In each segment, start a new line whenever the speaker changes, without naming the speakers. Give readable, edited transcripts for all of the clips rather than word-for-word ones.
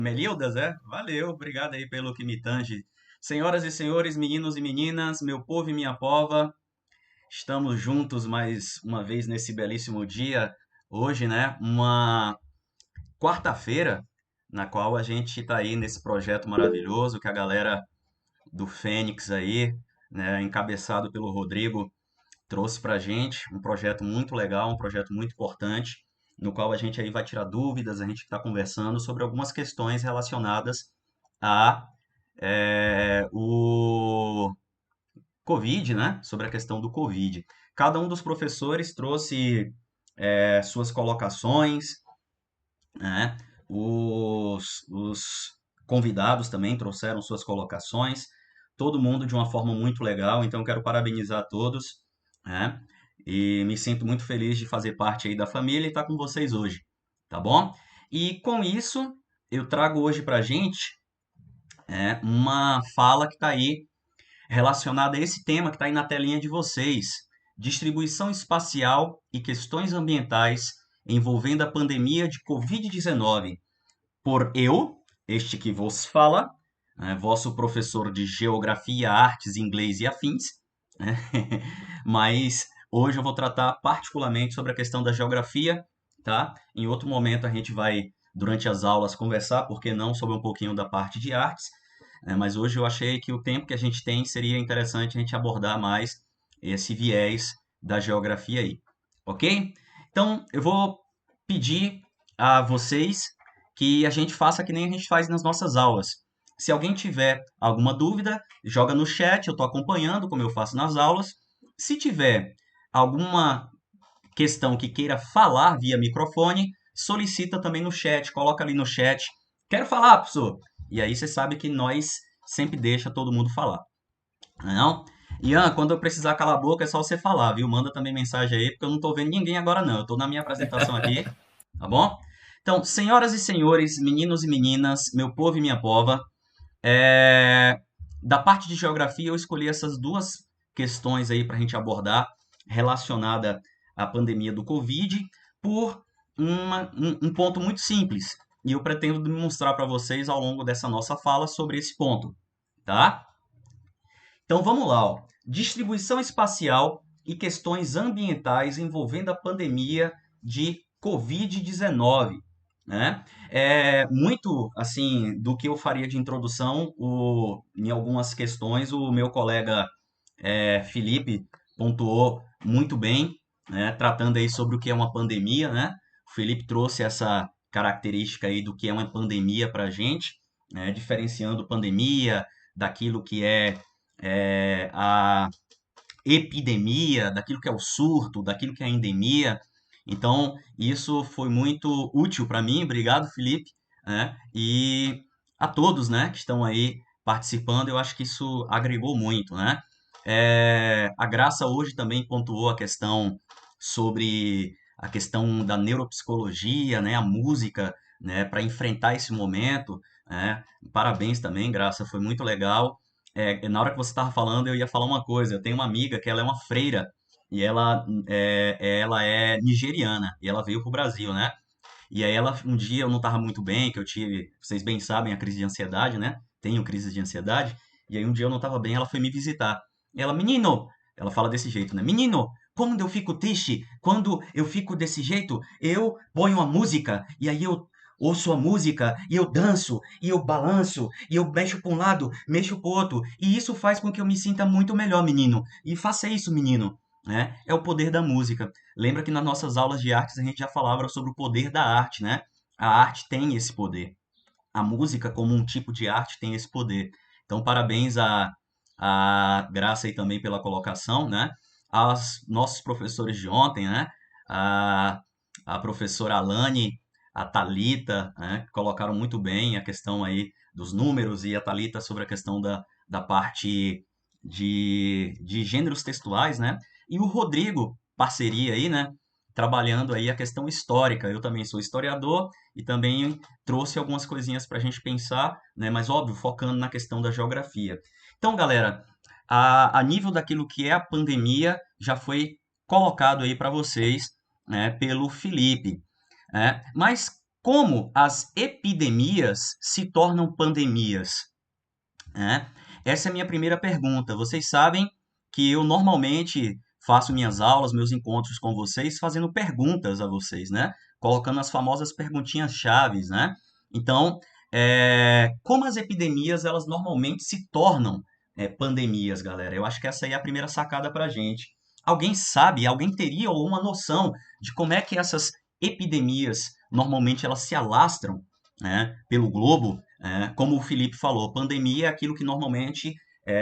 Melildas, é? Valeu, obrigado aí pelo que me tange. Senhoras e senhores, meninos e meninas, meu povo e minha pova, estamos juntos mais uma vez nesse belíssimo dia. Hoje, né, uma quarta-feira, na qual a gente está aí nesse projeto maravilhoso que a galera do Fênix aí, né, encabeçado pelo Rodrigo, trouxe para a gente. Um projeto muito legal, um projeto muito importante, no qual a gente aí vai tirar dúvidas, a gente está conversando sobre algumas questões relacionadas a o Covid, né? Sobre a questão do Covid. Cada um dos professores trouxe suas colocações, né? Os convidados também trouxeram suas colocações, todo mundo de uma forma muito legal, então eu quero parabenizar a todos, né? E me sinto muito feliz de fazer parte aí da família e estar com vocês hoje, tá bom? E com isso, eu trago hoje pra gente uma fala que está aí relacionada a esse tema que está aí na telinha de vocês: distribuição espacial e questões ambientais envolvendo a pandemia de Covid-19, por eu, este que vos fala, vosso professor de Geografia, Artes, Inglês e afins, né? Mas hoje eu vou tratar particularmente sobre a questão da geografia, tá? Em outro momento a gente vai, durante as aulas, conversar, por que não, sobre um pouquinho da parte de artes, mas hoje eu achei que o tempo que a gente tem seria interessante a gente abordar mais esse viés da geografia aí, ok? Então eu vou pedir a vocês que a gente faça que nem a gente faz nas nossas aulas. Se alguém tiver alguma dúvida, joga no chat, eu estou acompanhando como eu faço nas aulas. Se tiver alguma questão que queira falar via microfone, solicita também no chat, coloca ali no chat. Quero falar, professor. E aí você sabe que nós sempre deixa todo mundo falar. Não? Ian, quando eu precisar calar a boca é só você falar, viu? Manda também mensagem aí, porque eu não estou vendo ninguém agora não. Eu estou na minha apresentação aqui, tá bom? Então, senhoras e senhores, meninos e meninas, meu povo e minha pova, da parte de geografia eu escolhi essas duas questões aí para a gente abordar relacionada à pandemia do Covid por um ponto muito simples. E eu pretendo demonstrar para vocês ao longo dessa nossa fala sobre esse ponto, tá? Então vamos lá, ó. Distribuição espacial e questões ambientais envolvendo a pandemia de Covid-19, né? Muito assim do que eu faria de introdução, em algumas questões, o meu colega Felipe pontuou muito bem, né? Tratando aí sobre o que é uma pandemia, né? O Felipe trouxe essa característica aí do que é uma pandemia para a gente, né? Diferenciando pandemia daquilo que a epidemia, daquilo que é o surto, daquilo que é a endemia. Então, isso foi muito útil para mim. Obrigado, Felipe, né? E a todos, né, que estão aí participando, eu acho que isso agregou muito, né? A Graça hoje também pontuou a questão sobre a questão da neuropsicologia, né, a música, né, para enfrentar esse momento, né? Parabéns também, Graça, foi muito legal. Na hora que você estava falando, eu ia falar uma coisa. Eu tenho uma amiga que ela é uma freira e ela é nigeriana e ela veio pro Brasil, né? E aí um dia eu não estava muito bem, que eu tive, vocês bem sabem, a crise de ansiedade, né? Tenho crise de ansiedade. E aí um dia eu não estava bem, ela foi me visitar. E ela, menino, ela fala desse jeito, né? Menino, quando eu fico triste, quando eu fico desse jeito, eu ponho uma música e aí eu ouço a música e eu danço e eu balanço e eu mexo para um lado, mexo para o outro e isso faz com que eu me sinta muito melhor, menino. E faça isso, menino, né? É o poder da música. Lembra que nas nossas aulas de artes a gente já falava sobre o poder da arte, né? A arte tem esse poder. A música, como um tipo de arte, tem esse poder. Então, parabéns a Graça aí também pela colocação, né? Aos nossos professores de ontem, né? A, a professora Alane, a Talita, né? Colocaram muito bem a questão aí dos números e a Talita sobre a questão da parte de gêneros textuais, né? E o Rodrigo, parceria aí, né? Trabalhando aí a questão histórica. Eu também sou historiador e também trouxe algumas coisinhas para a gente pensar, né? Mas óbvio, focando na questão da geografia. Então, galera, a nível daquilo que é a pandemia, já foi colocado aí para vocês, né, pelo Felipe, né? Mas Como as epidemias se tornam pandemias, né? Essa é a minha primeira pergunta. Vocês sabem que eu normalmente faço minhas aulas, meus encontros com vocês, fazendo perguntas a vocês, né? Colocando as famosas perguntinhas chaves, né? Então, como as epidemias, elas normalmente se tornam pandemias, galera? Eu acho que essa aí é a primeira sacada para a gente. Alguém sabe, alguém teria alguma noção de como é que essas epidemias, normalmente, elas se alastram, né, pelo globo? Como o Felipe falou, pandemia é aquilo que normalmente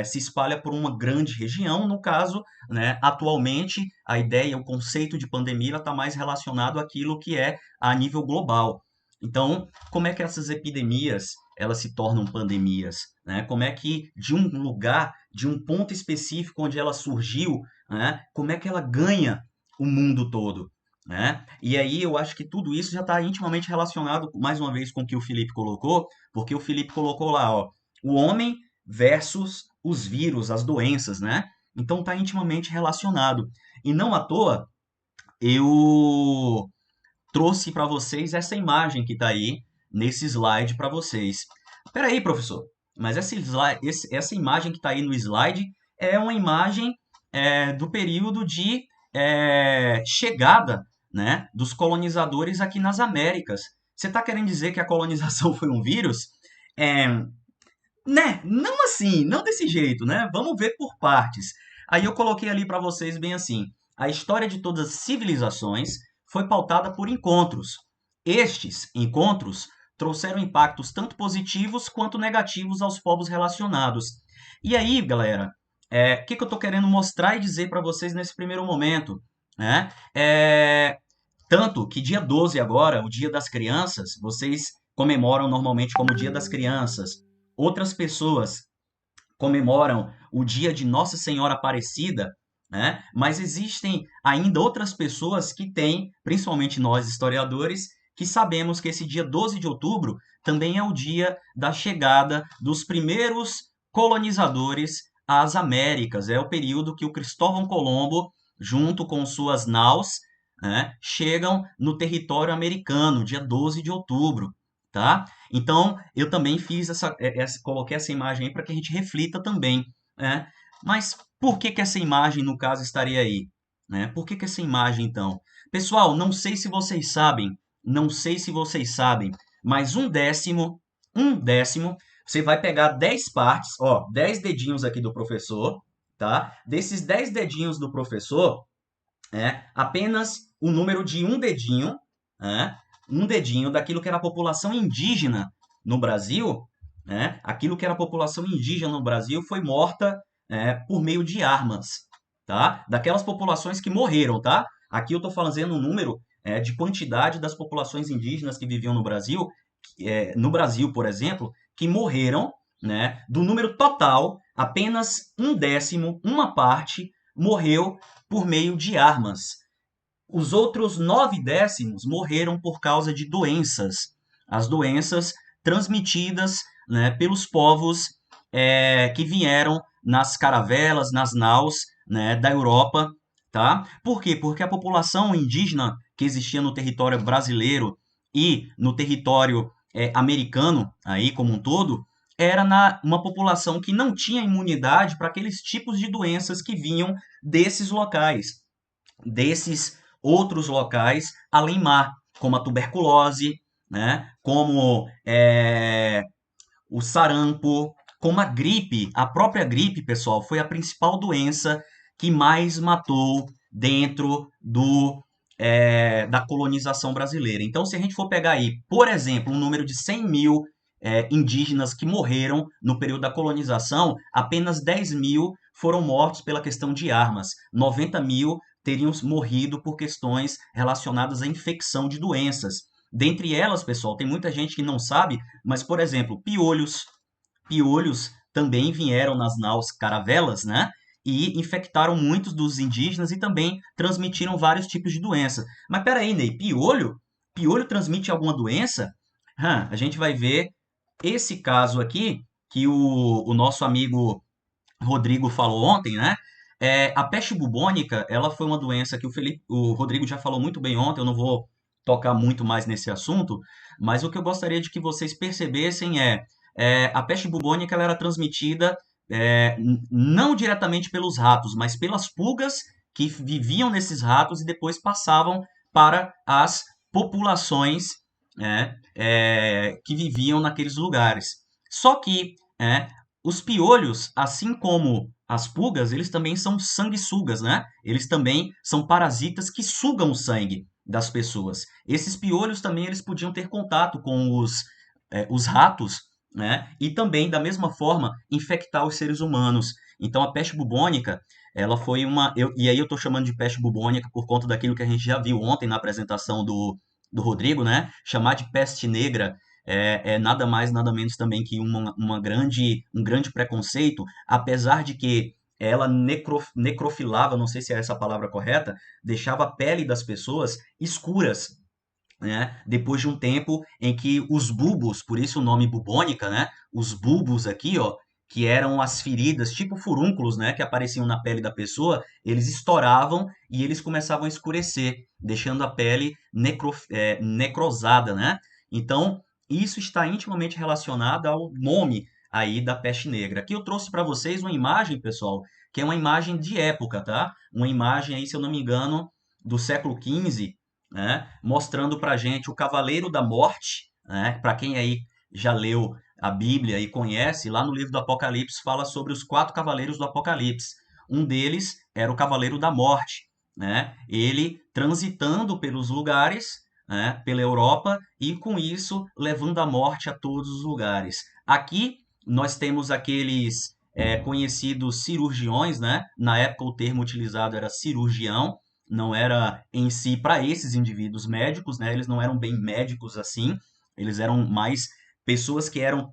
se espalha por uma grande região. No caso, né, atualmente, a ideia, o conceito de pandemia está mais relacionado àquilo que é a nível global. Então, como é que essas epidemias elas se tornam pandemias? Né? Como é que de um lugar, de um ponto específico onde ela surgiu, né, como é que ela ganha o mundo todo? Né? E aí eu acho que tudo isso já está intimamente relacionado, mais uma vez, com o que o Felipe colocou, porque o Felipe colocou lá, ó, o homem versus os vírus, as doenças, né? Então está intimamente relacionado. E não à toa, eu trouxe para vocês essa imagem que está aí nesse slide para vocês. Espera aí, professor, mas essa imagem que está aí no slide é uma imagem do período de chegada, né, dos colonizadores aqui nas Américas. Você está querendo dizer que a colonização foi um vírus? É, né? Não assim, não desse jeito, né? Vamos ver por partes. Aí eu coloquei ali para vocês bem assim: a história de todas as civilizações foi pautada por encontros. Estes encontros trouxeram impactos tanto positivos quanto negativos aos povos relacionados. E aí, galera, o que eu estou querendo mostrar e dizer para vocês nesse primeiro momento, né? Tanto que dia 12 agora, o Dia das Crianças, vocês comemoram normalmente como Dia das Crianças. Outras pessoas comemoram o dia de Nossa Senhora Aparecida, né? Mas existem ainda outras pessoas que têm, principalmente nós historiadores, que sabemos que esse dia 12 de outubro também é o dia da chegada dos primeiros colonizadores às Américas. É o período que o Cristóvão Colombo, junto com suas naus, né, chegam no território americano, dia 12 de outubro, tá? Então, eu também fiz coloquei essa imagem aí para que a gente reflita também, né? Mas por que que essa imagem, no caso, estaria aí? Né? Por que que essa imagem, então? Pessoal, não sei se vocês sabem, não sei se vocês sabem, mas um décimo, você vai pegar 10 partes, ó, 10 dedinhos aqui do professor, tá? Desses 10 dedinhos do professor, apenas o número de né, um dedinho daquilo que era a população indígena no Brasil, né, aquilo que era a população indígena no Brasil foi morta por meio de armas, tá? Daquelas populações que morreram, tá? Aqui eu estou fazendo um número de quantidade das populações indígenas que viviam no Brasil, por exemplo, que morreram, né? Do número total, apenas um décimo, uma parte, morreu por meio de armas. Os outros 9 décimos morreram por causa de doenças. As doenças transmitidas, né, pelos povos que vieram nas caravelas, nas naus, né, da Europa. Tá? Por quê? Porque a população indígena que existia no território brasileiro e no território americano, aí como um todo, era uma população que não tinha imunidade para aqueles tipos de doenças que vinham desses locais, desses outros locais além mar, como a tuberculose, né? Como o sarampo, como a gripe. A própria gripe, pessoal, foi a principal doença que mais matou dentro da colonização brasileira. Então, se a gente for pegar aí, por exemplo, um número de 100 mil indígenas que morreram no período da colonização, apenas 10 mil foram mortos pela questão de armas. 90 mil teriam morrido por questões relacionadas à infecção de doenças. Dentre elas, pessoal, tem muita gente que não sabe, mas, por exemplo, piolhos. Piolhos também vieram nas naus caravelas, né? E infectaram muitos dos indígenas e também transmitiram vários tipos de doença. Mas peraí, Ney, piolho? Piolho transmite alguma doença? A gente vai ver esse caso aqui, que o nosso amigo Rodrigo falou ontem, né? A peste bubônica, ela foi uma doença que o Rodrigo já falou muito bem ontem, eu não vou tocar muito mais nesse assunto, mas o que eu gostaria de que vocês percebessem a peste bubônica ela era transmitida não diretamente pelos ratos, mas pelas pulgas que viviam nesses ratos e depois passavam para as populações que viviam naqueles lugares. Só que os piolhos, assim como as pulgas, eles também são sanguessugas, né? Eles também são parasitas que sugam o sangue das pessoas. Esses piolhos também eles podiam ter contato com os ratos, né? E também, da mesma forma, infectar os seres humanos. Então, a peste bubônica, ela foi e aí eu estou chamando de peste bubônica por conta daquilo que a gente já viu ontem na apresentação do Rodrigo, né? Chamar de peste negra é nada mais, nada menos também que um grande preconceito, apesar de que ela necrofilava, não sei se é essa a palavra correta, deixava a pele das pessoas escuras, né? Depois de um tempo em que os bulbos, por isso o nome bubônica, né? Os bulbos aqui, ó, que eram as feridas, tipo furúnculos, né, que apareciam na pele da pessoa, eles estouravam e eles começavam a escurecer, deixando a pele necrosada, né? Então, isso está intimamente relacionado ao nome aí da peste negra. Aqui eu trouxe para vocês uma imagem, pessoal, que é uma imagem de época, tá? Uma imagem aí, se eu não me engano, do século XV, né? Mostrando para gente o Cavaleiro da Morte, né? Para quem aí já leu a Bíblia e conhece, lá no livro do Apocalipse fala sobre os 4 cavaleiros do Apocalipse. Um deles era o Cavaleiro da Morte, né? Ele transitando pelos lugares, né? Pela Europa e com isso levando a morte a todos os lugares. Aqui nós temos aqueles conhecidos cirurgiões, né? Na época o termo utilizado era cirurgião, não era em si para esses indivíduos médicos, né? Eles não eram bem médicos assim, eles eram mais pessoas que eram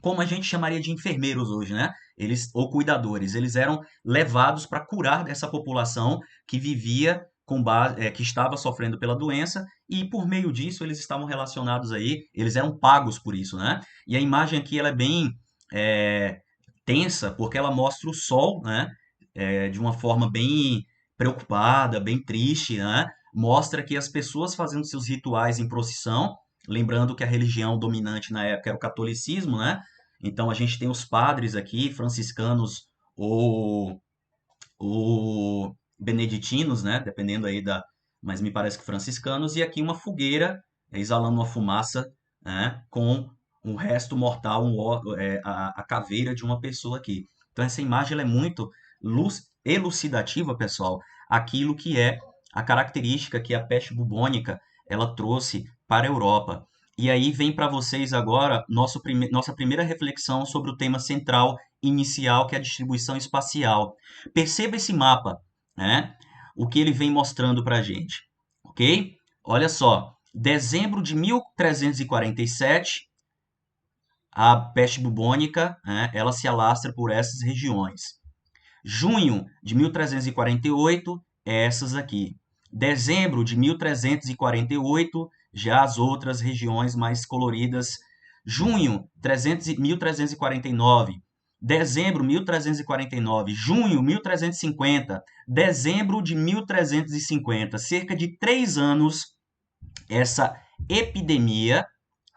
como a gente chamaria de enfermeiros hoje, né? Eles ou cuidadores, eles eram levados para curar essa população que vivia com base, que estava sofrendo pela doença e por meio disso eles estavam relacionados aí, eles eram pagos por isso, né? E a imagem aqui ela é bem é, tensa porque ela mostra o sol, né? De uma forma bem preocupada, bem triste, né? Mostra que as pessoas fazendo seus rituais em procissão, lembrando que a religião dominante na época era o catolicismo, né? Então a gente tem os padres aqui, franciscanos ou, ou beneditinos, né? Dependendo aí mas me parece que franciscanos, e aqui uma fogueira exalando uma fumaça, né? Com o resto mortal, a caveira de uma pessoa aqui. Então essa imagem ela é muito elucidativa, pessoal, aquilo que é a característica que a peste bubônica ela trouxe para a Europa. E aí vem para vocês agora nossa primeira reflexão sobre o tema central inicial, que é a distribuição espacial. Perceba esse mapa, né? O que ele vem mostrando para a gente, ok? Olha só, dezembro de 1347, a peste bubônica, né, ela se alastra por essas regiões. Junho de 1348, essas aqui. Dezembro de 1348, já as outras regiões mais coloridas. Junho 1349, dezembro 1349, junho 1350, dezembro de 1350. Cerca de 3 anos, essa epidemia,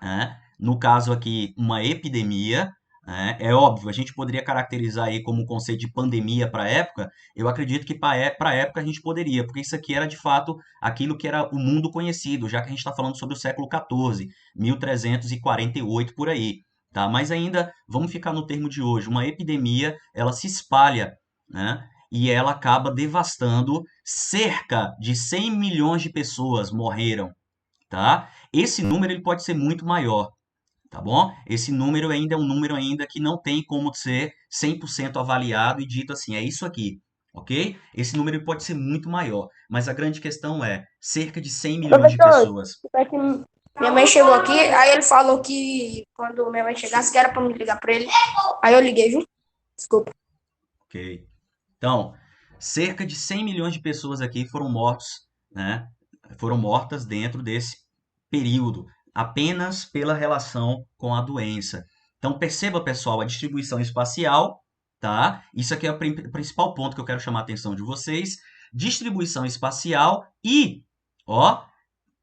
né? No caso aqui, uma epidemia, né? É óbvio, a gente poderia caracterizar aí como um conceito de pandemia para a época, eu acredito que para a época a gente poderia, porque isso aqui era de fato aquilo que era o mundo conhecido, já que a gente está falando sobre o século XIV, 1348 por aí. Tá? Mas ainda, vamos ficar no termo de hoje, uma epidemia, ela se espalha, né? E ela acaba devastando cerca de 100 milhões de pessoas morreram, tá? Esse número ele pode ser muito maior, tá bom? Esse número ainda é um número ainda que não tem como ser 100% avaliado e dito assim, é isso aqui, ok? Esse número pode ser muito maior, mas a grande questão é cerca de 100 milhões de
Professor,
pessoas.
é que minha mãe chegou aqui, aí ele falou que quando minha mãe chegasse, que era pra me ligar pra ele. Aí eu liguei, viu? Desculpa.
Ok. Então, cerca de 100 milhões de pessoas aqui foram mortos, né? Foram mortas dentro desse período, apenas pela relação com a doença. Então, perceba, pessoal, a distribuição espacial, tá? Isso aqui é o principal ponto que eu quero chamar a atenção de vocês. Distribuição espacial e, ó,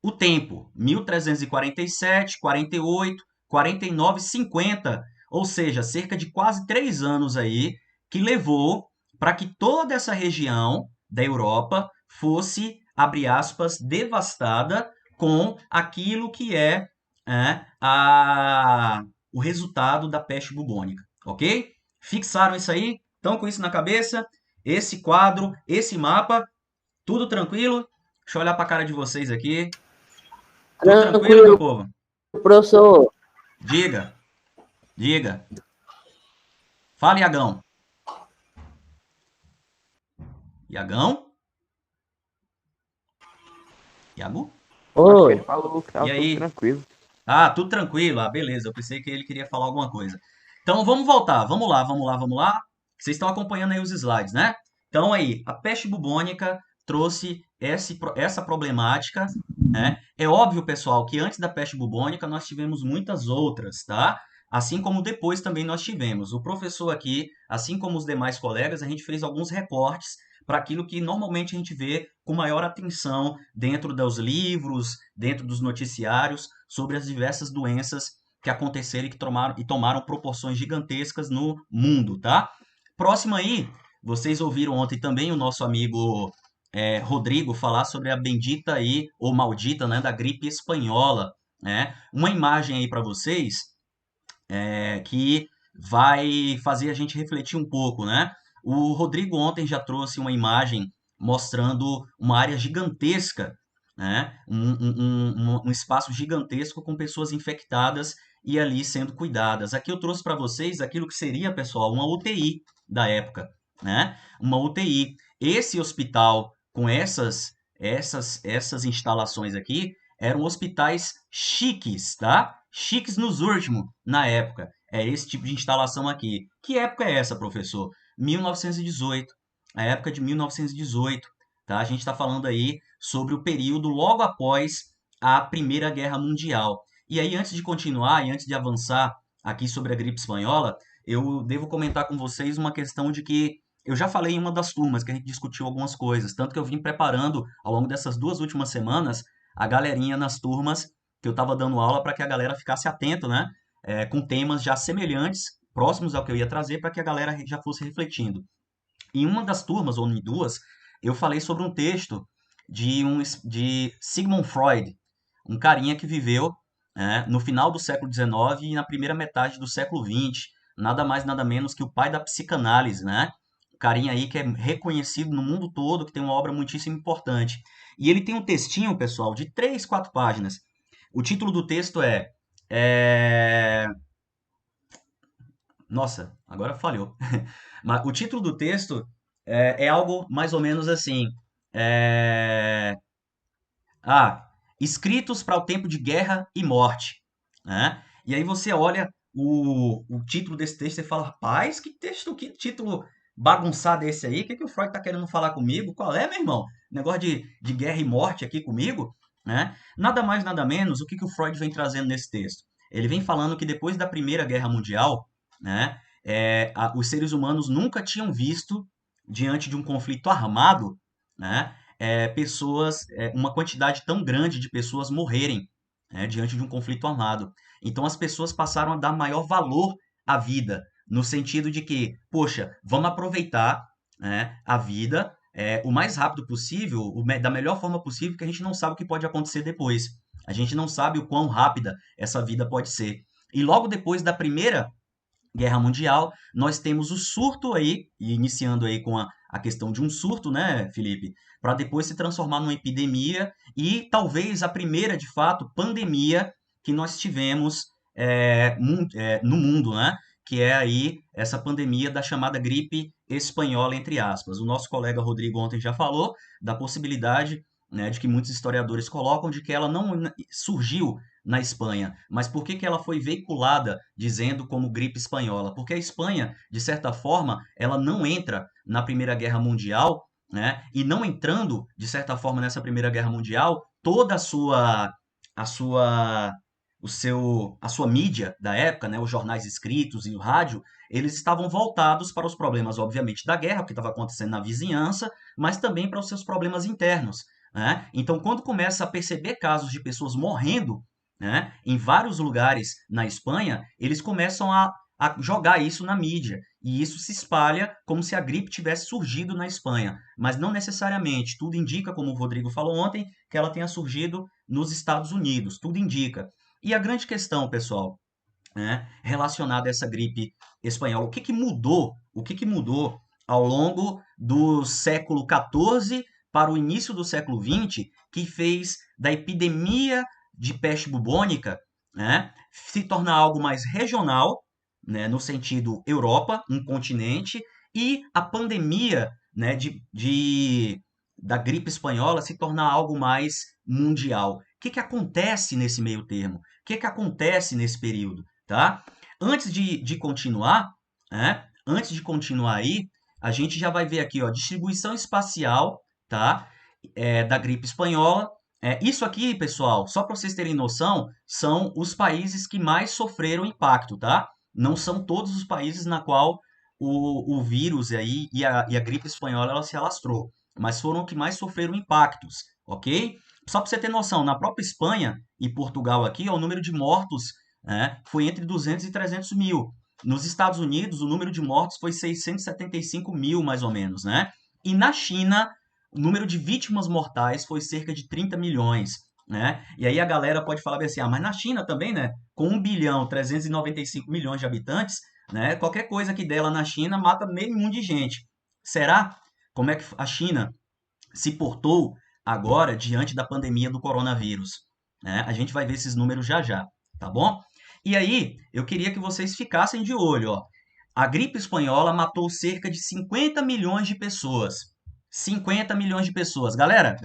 o tempo, 1347, 48, 49, 50, ou seja, cerca de quase 3 anos aí, que levou para que toda essa região da Europa fosse, abre aspas, devastada com aquilo que o resultado da peste bubônica, ok? Fixaram isso aí? Estão com isso na cabeça? Esse quadro, esse mapa, tudo tranquilo? Deixa eu olhar para a cara de vocês aqui. Tudo tranquilo, meu
Tranquilo,
povo?
professor.
Diga, diga. Fala, Iagão. Iagão? Iago?
Acho que ele
Oi.
falou que
E
tava tudo
aí?
tranquilo.
Ah, tudo tranquilo. Ah, beleza. Eu pensei que ele queria falar alguma coisa. Então vamos voltar. Vamos lá, vamos lá, vamos lá. Vocês estão acompanhando aí os slides, né? Então aí, a peste bubônica trouxe essa problemática, né? É óbvio, pessoal, que antes da peste bubônica nós tivemos muitas outras, tá? Assim como depois também nós tivemos. O professor aqui, assim como os demais colegas, a gente fez alguns recortes para aquilo que normalmente a gente vê com maior atenção dentro dos livros, dentro dos noticiários, sobre as diversas doenças que aconteceram e tomaram proporções gigantescas no mundo, tá? Próximo aí, vocês ouviram ontem também o nosso amigo Rodrigo falar sobre a bendita aí, ou maldita, né, da gripe espanhola, né? Uma imagem aí para vocês que vai fazer a gente refletir um pouco, né? O Rodrigo ontem já trouxe uma imagem mostrando uma área gigantesca, né? Um espaço gigantesco com pessoas infectadas e ali sendo cuidadas. Aqui eu trouxe para vocês aquilo que seria, pessoal, uma UTI da época, né? Uma UTI. Esse hospital com essas instalações aqui eram hospitais chiques, tá? Chiques nos últimos, na época. É esse tipo de instalação aqui. Que época é essa, professor? 1918. A época de 1918. Tá? A gente está falando aí sobre o período logo após a Primeira Guerra Mundial. E aí, antes de continuar e antes de avançar aqui sobre a gripe espanhola, eu devo comentar com vocês uma questão de que eu já falei em uma das turmas que a gente discutiu algumas coisas, tanto que eu vim preparando ao longo dessas 2 últimas semanas a galerinha nas turmas que eu estava dando aula para que a galera ficasse atento, né? Com temas já semelhantes, próximos ao que eu ia trazer, para que a galera já fosse refletindo. Em uma das turmas, ou em duas, eu falei sobre um texto de Sigmund Freud, um carinha que viveu no final do século XIX e na primeira metade do século XX, nada mais nada menos que o pai da psicanálise, né? Um carinha aí que é reconhecido no mundo todo, que tem uma obra muitíssimo importante. E ele tem um textinho, pessoal, de 3, 4 páginas. O título do texto é... Nossa, agora falhou. Mas o título do texto é algo mais ou menos assim. É... Ah, escritos para o tempo de guerra e morte, né? E aí você olha o título desse texto e fala, rapaz, que título bagunçado é esse aí? O que o Freud está querendo falar comigo? Qual é, meu irmão? Negócio de guerra e morte aqui comigo, né? Nada mais, nada menos, o que o Freud vem trazendo nesse texto? Ele vem falando que depois da Primeira Guerra Mundial, né, os seres humanos nunca tinham visto, diante de um conflito armado, né, uma quantidade tão grande de pessoas morrerem, né, diante de um conflito armado. Então as pessoas passaram a dar maior valor à vida, no sentido de que, poxa, vamos aproveitar, né, a vida o mais rápido possível, da melhor forma possível, que a gente não sabe o que pode acontecer depois. A gente não sabe o quão rápida essa vida pode ser. E logo depois da Primeira Guerra Mundial, nós temos o surto aí, e iniciando aí com a questão de um surto, né, Felipe? Para depois se transformar numa epidemia e talvez a primeira, de fato, pandemia que nós tivemos no mundo, né? Que é aí essa pandemia da chamada gripe espanhola, entre aspas. O nosso colega Rodrigo ontem já falou da possibilidade, né, de que muitos historiadores colocam de que ela não surgiu na Espanha. Mas por que ela foi veiculada dizendo como gripe espanhola? Porque a Espanha, de certa forma, ela não entra na Primeira Guerra Mundial, né? E não entrando, de certa forma, nessa Primeira Guerra Mundial, toda a sua mídia da época, né, os jornais escritos e o rádio, eles estavam voltados para os problemas, obviamente, da guerra, o que estava acontecendo na vizinhança, mas também para os seus problemas internos. né? Então, quando começa a perceber casos de pessoas morrendo, né, em vários lugares na Espanha, eles começam a jogar isso na mídia. E isso se espalha como se a gripe tivesse surgido na Espanha. Mas não necessariamente. Tudo indica, como o Rodrigo falou ontem, que ela tenha surgido nos Estados Unidos. Tudo indica. E a grande questão, pessoal, né, relacionada a essa gripe espanhola, o que que mudou? O que que mudou ao longo do século XIV para o início do século XX que fez da epidemia de peste bubônica, né, se tornar algo mais regional, né, no sentido Europa, um continente, e a pandemia, né, da gripe espanhola se tornar algo mais mundial? O que que acontece nesse meio termo? O que que acontece nesse período? Tá? Antes de continuar, né? Antes de continuar aí, a gente já vai ver aqui, ó, distribuição espacial, tá? Da gripe espanhola. Isso aqui, pessoal, só para vocês terem noção, são os países que mais sofreram impacto, tá? Não são todos os países na qual o vírus aí e a gripe espanhola ela se alastrou, mas foram os que mais sofreram impactos, ok? Só para você ter noção, na própria Espanha e Portugal aqui, ó, o número de mortos, né, foi entre 200 e 300 mil. Nos Estados Unidos, o número de mortos foi 675 mil, mais ou menos, né? E na China, o número de vítimas mortais foi cerca de 30 milhões, né? E aí a galera pode falar assim, mas na China também, né? Com 1 bilhão 395 milhões de habitantes, né? Qualquer coisa que dela na China mata meio mundo de gente. Será? Como é que a China se portou agora diante da pandemia do coronavírus, né? A gente vai ver esses números já já, tá bom? E aí, eu queria que vocês ficassem de olho, ó. A gripe espanhola matou cerca de 50 milhões de pessoas. 50 milhões de pessoas. Galera,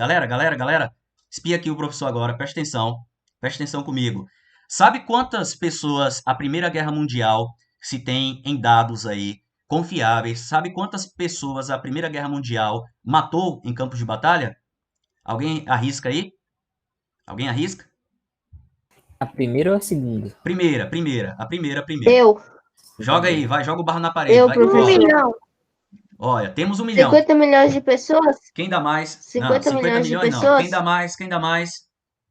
espia aqui o professor agora, presta atenção comigo. Sabe quantas pessoas a Primeira Guerra Mundial se tem em dados aí confiáveis? Sabe quantas pessoas a Primeira Guerra Mundial matou em campos de batalha? Alguém arrisca aí? Alguém arrisca?
A primeira ou a segunda?
A primeira.
Eu,
Joga aí, vai, joga o barro na parede,
eu,
vai que
professor. 1
rola.
milhão.
Olha, temos 1 milhão.
50 milhões de pessoas?
Quem dá mais? Não,
50
50
milhões de
milhões não. Quem
pessoas?
dá mais? Quem dá mais?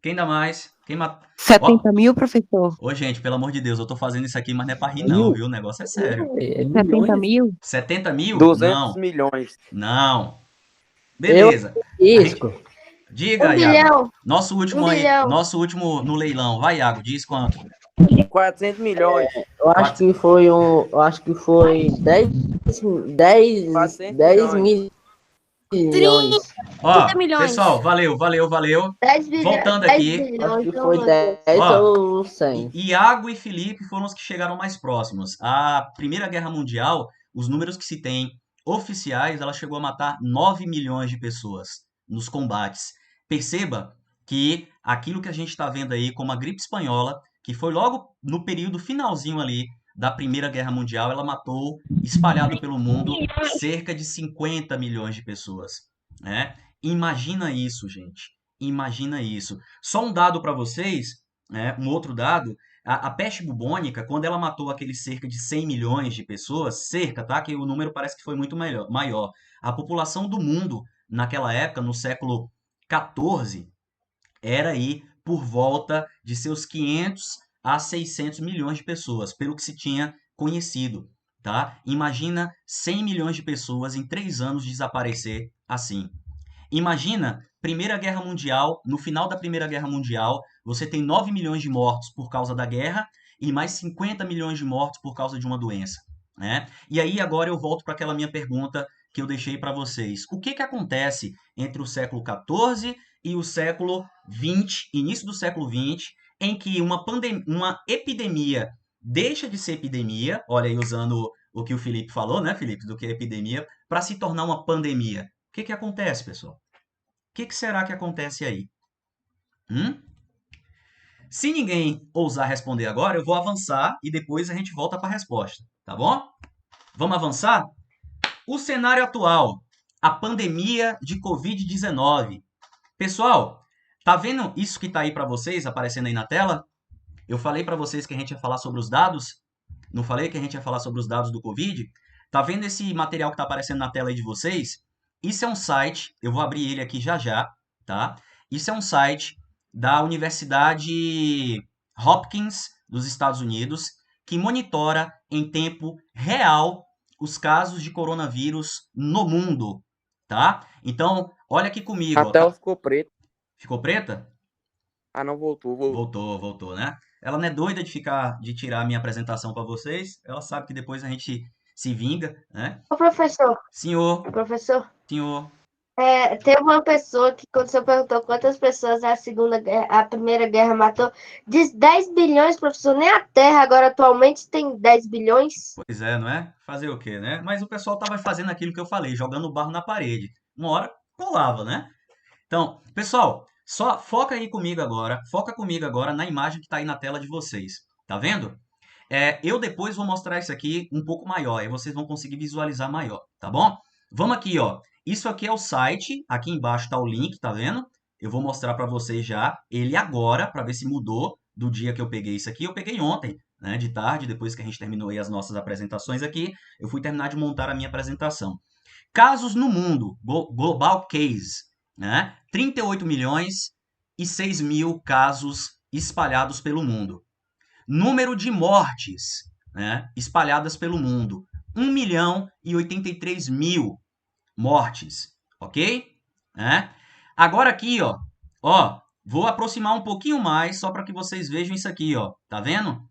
Quem dá mais? Quem mata? Ó,
70 mil, professor?
ô gente, pelo amor de Deus, eu tô fazendo isso aqui, mas não é pra rir não, viu? O negócio é sério.
É
70
milhões?
mil?
70 mil?
200
Não,
milhões.
não.
Eu
Beleza.
risco.
Diga,
1
Iago.
bilhão.
Nosso último
1
aí,
bilhão.
nosso último no leilão. Vai, Iago, diz quanto?
400 milhões.
Eu acho que foi Eu acho que foi 10
400
milhões.
Ó,
30 milhões.
pessoal, valeu.
10 bilhões.
Voltando
10
aqui.
Acho
bilhões.
que foi 10
Ó,
ou 100.
Iago e Felipe foram os que chegaram mais próximos. A Primeira Guerra Mundial, os números que se tem oficiais, ela chegou a matar 9 milhões de pessoas nos combates. Perceba que aquilo que a gente está vendo aí como a gripe espanhola, que foi logo no período finalzinho ali da Primeira Guerra Mundial, ela matou, espalhado pelo mundo, cerca de 50 milhões de pessoas, né? Imagina isso, gente. Imagina isso. Só um dado para vocês, né? Um outro dado, a peste bubônica, quando ela matou aqueles cerca de 100 milhões de pessoas, cerca, tá? Que o número parece que foi muito maior. A população do mundo, naquela época, no século XIV, era aí por volta de seus 500 a 600 milhões de pessoas, pelo que se tinha conhecido, tá? Imagina 100 milhões de pessoas em 3 anos desaparecer assim. Imagina, Primeira Guerra Mundial, no final da Primeira Guerra Mundial, você tem 9 milhões de mortos por causa da guerra e mais 50 milhões de mortos por causa de uma doença, né? E aí agora eu volto para aquela minha pergunta que eu deixei para vocês. O que que acontece entre o século XIV e o século XX, início do século XX, em que uma epidemia deixa de ser epidemia, olha aí usando o que o Felipe falou, né, Felipe, do que é epidemia, para se tornar uma pandemia? O que que acontece, pessoal? O que será que acontece aí? Se ninguém ousar responder agora, eu vou avançar e depois a gente volta para a resposta, tá bom? Vamos avançar? O cenário atual, a pandemia de Covid-19. Pessoal, tá vendo isso que tá aí para vocês, aparecendo aí na tela? Eu falei para vocês que a gente ia falar sobre os dados? Não falei que a gente ia falar sobre os dados do Covid? Tá vendo esse material que tá aparecendo na tela aí de vocês? Isso é um site, eu vou abrir ele aqui já já, tá? Isso é um site da Universidade Hopkins dos Estados Unidos que monitora em tempo real os casos de coronavírus no mundo, tá? Então, olha aqui comigo,
A
ó.
tela ficou preta.
Ficou preta?
Ah, não, voltou.
Voltou, né? Ela não é doida de tirar a minha apresentação para vocês. Ela sabe que depois a gente se vinga, né?
Ô, professor,
Senhor,
professor,
senhor.
teve uma pessoa que, quando você perguntou quantas pessoas a Primeira Guerra matou, diz 10 bilhões, professor. Nem a Terra agora atualmente tem 10 bilhões.
Pois é, não é? Fazer o quê, né? Mas o pessoal tava fazendo aquilo que eu falei, jogando barro na parede. Uma hora colava, né? Então, pessoal, só foca aí comigo agora, foca comigo agora na imagem que está aí na tela de vocês. Tá vendo? Eu depois vou mostrar isso aqui um pouco maior, aí vocês vão conseguir visualizar maior, tá bom? Vamos aqui, ó. Isso aqui é o site, aqui embaixo está o link, tá vendo? Eu vou mostrar para vocês já ele agora, para ver se mudou do dia que eu peguei isso aqui. Eu peguei ontem, né, de tarde, depois que a gente terminou aí as nossas apresentações aqui, eu fui terminar de montar a minha apresentação. Casos no mundo, Global Case, né? 38 milhões e 6 mil casos espalhados pelo mundo. Número de mortes, né, espalhadas pelo mundo, 1 milhão e 83 mil mortes, ok? Agora aqui, ó, vou aproximar um pouquinho mais só para que vocês vejam isso aqui, ó, tá vendo?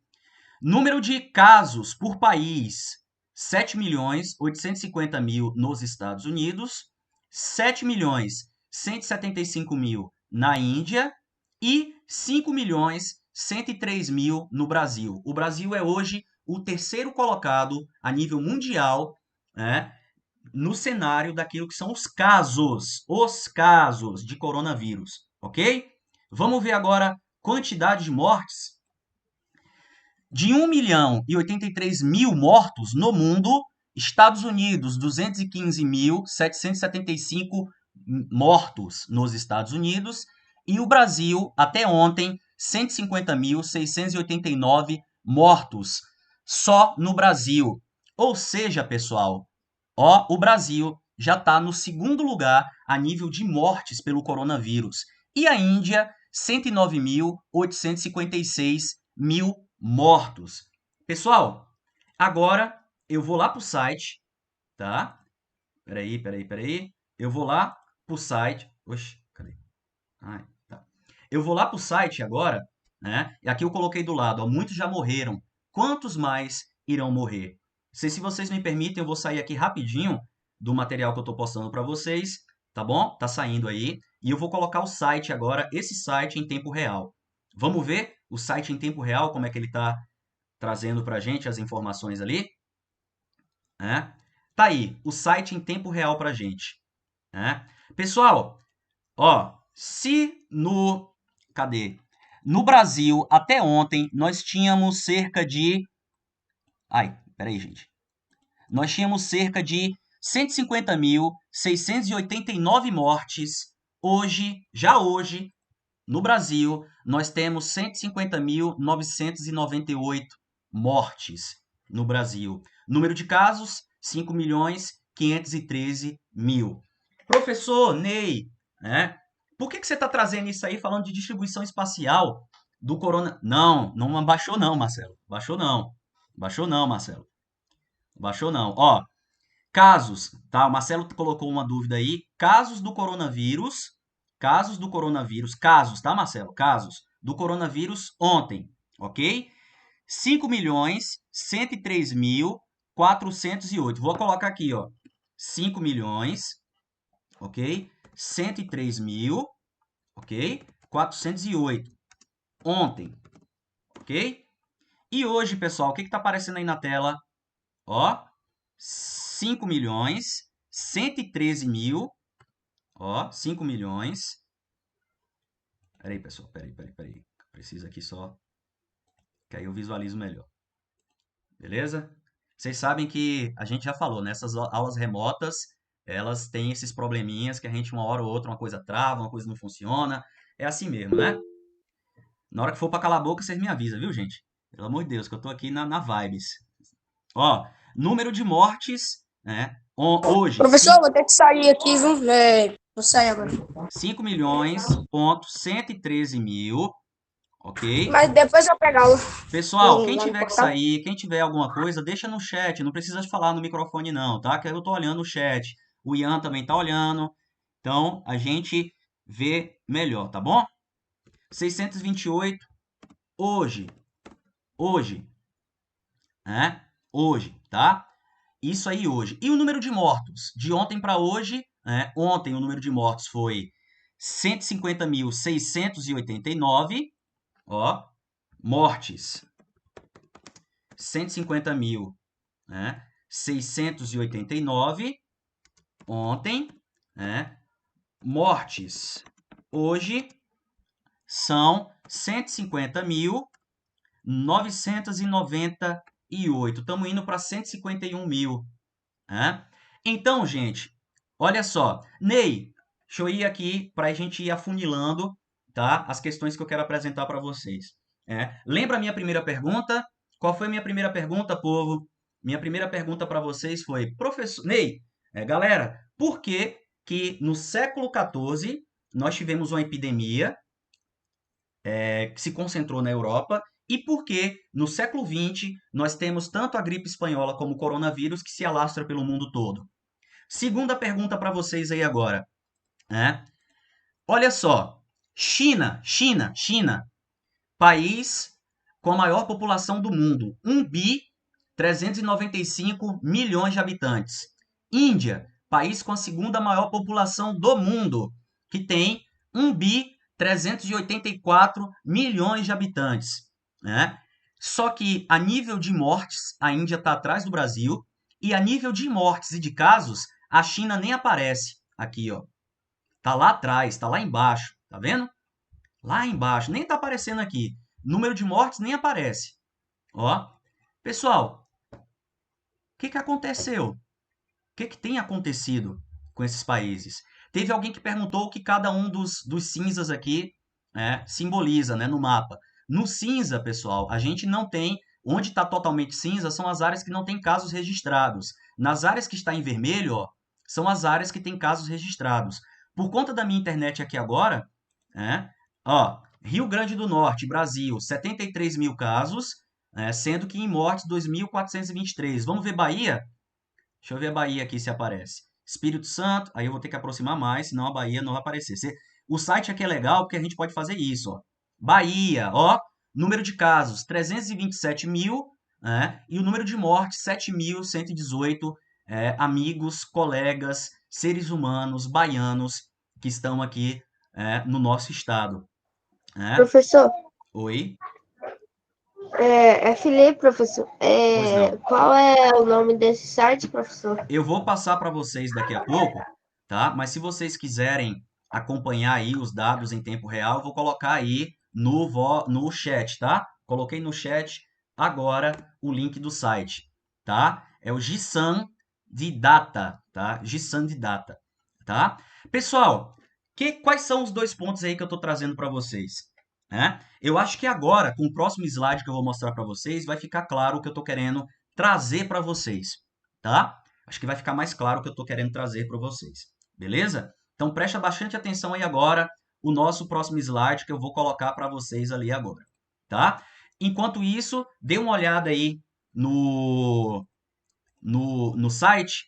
Número de casos por país, 7 milhões 850 mil nos Estados Unidos, 7 milhões 175 mil na Índia e 5 milhões 103 mil no Brasil. O Brasil é hoje o terceiro colocado a nível mundial, né, no cenário daquilo que são os casos de coronavírus, ok? Vamos ver agora quantidade de mortes. De 1 milhão e 83 mil mortos no mundo, Estados Unidos, 215.775 mortos nos Estados Unidos, e o Brasil, até ontem, 150.689 mortos só no Brasil. Ou seja, pessoal, o Brasil já está no segundo lugar a nível de mortes pelo coronavírus. E a Índia, 109.856 mil mortos. Pessoal, agora eu vou lá para o site, tá? Peraí. Eu vou lá para o site. Oxe, cadê? Tá. Eu vou lá para o site agora, né? E aqui eu coloquei do lado, ó, muitos já morreram. Quantos mais irão morrer? Se vocês me permitem, eu vou sair aqui rapidinho do material que eu estou postando para vocês, tá bom? Tá saindo aí. E eu vou colocar o site agora, esse site em tempo real. Vamos ver o site em tempo real, como é que ele está trazendo para a gente as informações ali? Tá aí, o site em tempo real para a gente. Pessoal, ó, cadê? No Brasil, até ontem, nós tínhamos cerca de... peraí, gente. Nós tínhamos cerca de 150.689 mortes. Já hoje, no Brasil, nós temos 150.998 mortes no Brasil. Número de casos, 5.513.000. Professor Ney, por que você está trazendo isso aí falando de distribuição espacial do corona? Não baixou não, Marcelo. Baixou não, Marcelo. Baixou não. Ó, casos, tá? O Marcelo colocou uma dúvida aí. Casos, tá, Marcelo? Casos do coronavírus ontem, ok? 5.103.408. Vou colocar aqui, ó. 5 milhões, ok? 103.000, ok? 408. Ontem, ok? E hoje, pessoal, o que está aparecendo aí na tela? Ó, 5 milhões, 113 mil, ó, 5 milhões. Peraí, pessoal, peraí. Preciso aqui só, que aí eu visualizo melhor. Beleza? Vocês sabem que a gente já falou, né? Essas aulas remotas, elas têm esses probleminhas que a gente, uma hora ou outra, uma coisa trava, uma coisa não funciona. É assim mesmo, né? Na hora que for para calar a boca, vocês me avisam, viu, gente? Pelo amor de Deus, que eu tô aqui na vibes. Ó, número de mortes, né? Hoje.
Professor, vou ter que sair aqui, viu?
Vou sair agora.
5.113.000, ok?
Mas depois eu pego aula.
Pessoal, quem
Lá no
tiver que
portal.
sair, quem tiver alguma coisa, deixa no chat, não precisa de falar no microfone não, tá? Que eu tô olhando o chat. O Ian também tá olhando. Então, a gente vê melhor, tá bom? 628 hoje, né? Hoje, tá? Isso aí hoje. E o número de mortos? De ontem para hoje, né? Ontem o número de mortos foi 150.689, ó, mortes. 150.000, né? 689 ontem, né? Mortes hoje são 150.998. Estamos indo para 151.000, né? Então, gente, olha só. Ney, deixa eu ir aqui para a gente ir afunilando, tá? As questões que eu quero apresentar para vocês. Lembra a minha primeira pergunta? Qual foi a minha primeira pergunta, povo? Minha primeira pergunta para vocês foi, professor Ney, galera, por que que no século XIV nós tivemos uma epidemia que se concentrou na Europa e por que no século XX nós temos tanto a gripe espanhola como o coronavírus que se alastra pelo mundo todo? Segunda pergunta para vocês aí agora, né? Olha só, China, país com a maior população do mundo, 1.395 bilhões de habitantes. Índia, país com a segunda maior população do mundo, que tem 1.384 bilhões de habitantes, né? Só que a nível de mortes, a Índia está atrás do Brasil, e a nível de mortes e de casos, a China nem aparece aqui, ó. Tá lá atrás, tá lá embaixo, tá vendo? Lá embaixo, nem tá aparecendo aqui. Número de mortes nem aparece. Ó, pessoal, o que aconteceu? O que tem acontecido com esses países? Teve alguém que perguntou o que cada um dos cinzas aqui simboliza, né, no mapa. No cinza, pessoal, a gente não tem. Onde está totalmente cinza são as áreas que não têm casos registrados. Nas áreas que está em vermelho, ó, são as áreas que têm casos registrados. Por conta da minha internet aqui agora, ó, Rio Grande do Norte, Brasil, 73 mil casos, sendo que em mortes 2.423. Vamos ver Bahia? Deixa eu ver a Bahia aqui se aparece. Espírito Santo, aí eu vou ter que aproximar mais, senão a Bahia não vai aparecer. O site aqui é legal porque a gente pode fazer isso, ó. Bahia, ó, número de casos 327 mil, e o número de mortes 7.118 amigos, colegas, seres humanos, baianos que estão aqui no nosso estado.
Professor,
Oi?
é Felipe, professor.
Pois não.
Qual é o nome desse site, professor?
Eu vou passar para vocês daqui a pouco, tá? Mas se vocês quiserem acompanhar aí os dados em tempo real, eu vou colocar aí no chat, tá? Coloquei no chat agora o link do site, tá? É o GSAN de Data, tá? GSAN de Data, tá? Pessoal, quais são os dois pontos aí que eu estou trazendo para vocês? Eu acho que agora, com o próximo slide que eu vou mostrar para vocês, vai ficar claro o que eu estou querendo trazer para vocês, tá? Acho que vai ficar mais claro o que eu estou querendo trazer para vocês, beleza? Então presta bastante atenção aí agora, o nosso próximo slide que eu vou colocar para vocês ali agora, tá? Enquanto isso, dê uma olhada aí no site,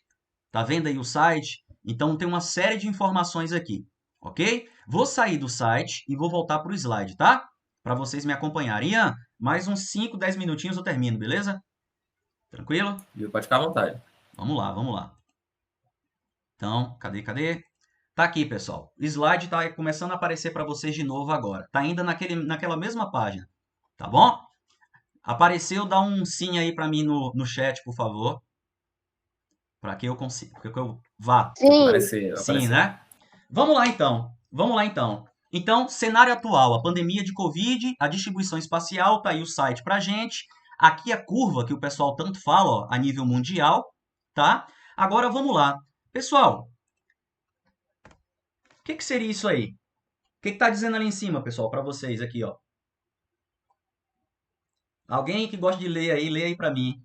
tá vendo aí o site? Então tem uma série de informações aqui, ok? Vou sair do site e vou voltar para o slide, tá? Para vocês me acompanharem. Ian, mais uns 5, 10 minutinhos eu termino, beleza? Tranquilo?
Pode ficar à vontade.
Vamos lá, vamos lá. Então, cadê? Tá aqui, pessoal. O slide tá começando a aparecer para vocês de novo agora. Tá ainda naquela mesma página, tá bom? Apareceu, dá um sim aí para mim no chat, por favor. Para que eu consiga, que eu vá.
Sim.
Apareceu.
Sim, né? Vamos lá, então. Então, cenário atual, a pandemia de Covid, a distribuição espacial, tá aí o site pra gente. Aqui a curva que o pessoal tanto fala, ó, a nível mundial, tá? Agora vamos lá. Pessoal, o que seria isso aí? O que tá dizendo ali em cima, pessoal, para vocês aqui, ó? Alguém que gosta de ler aí, lê aí para mim.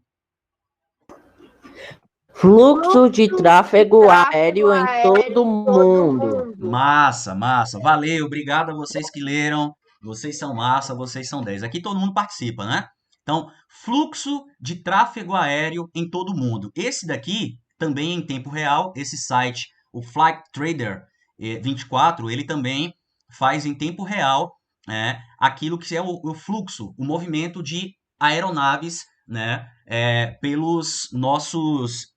Fluxo de tráfego aéreo em todo mundo.
Massa, massa. Valeu, obrigado a vocês que leram. Vocês são massa, vocês são 10. Aqui todo mundo participa, né? Então, fluxo de tráfego aéreo em todo o mundo. Esse daqui, também em tempo real, esse site, o Flight Trader 24, ele também faz em tempo real, né, aquilo que é o fluxo, o movimento de aeronaves, né, pelos nossos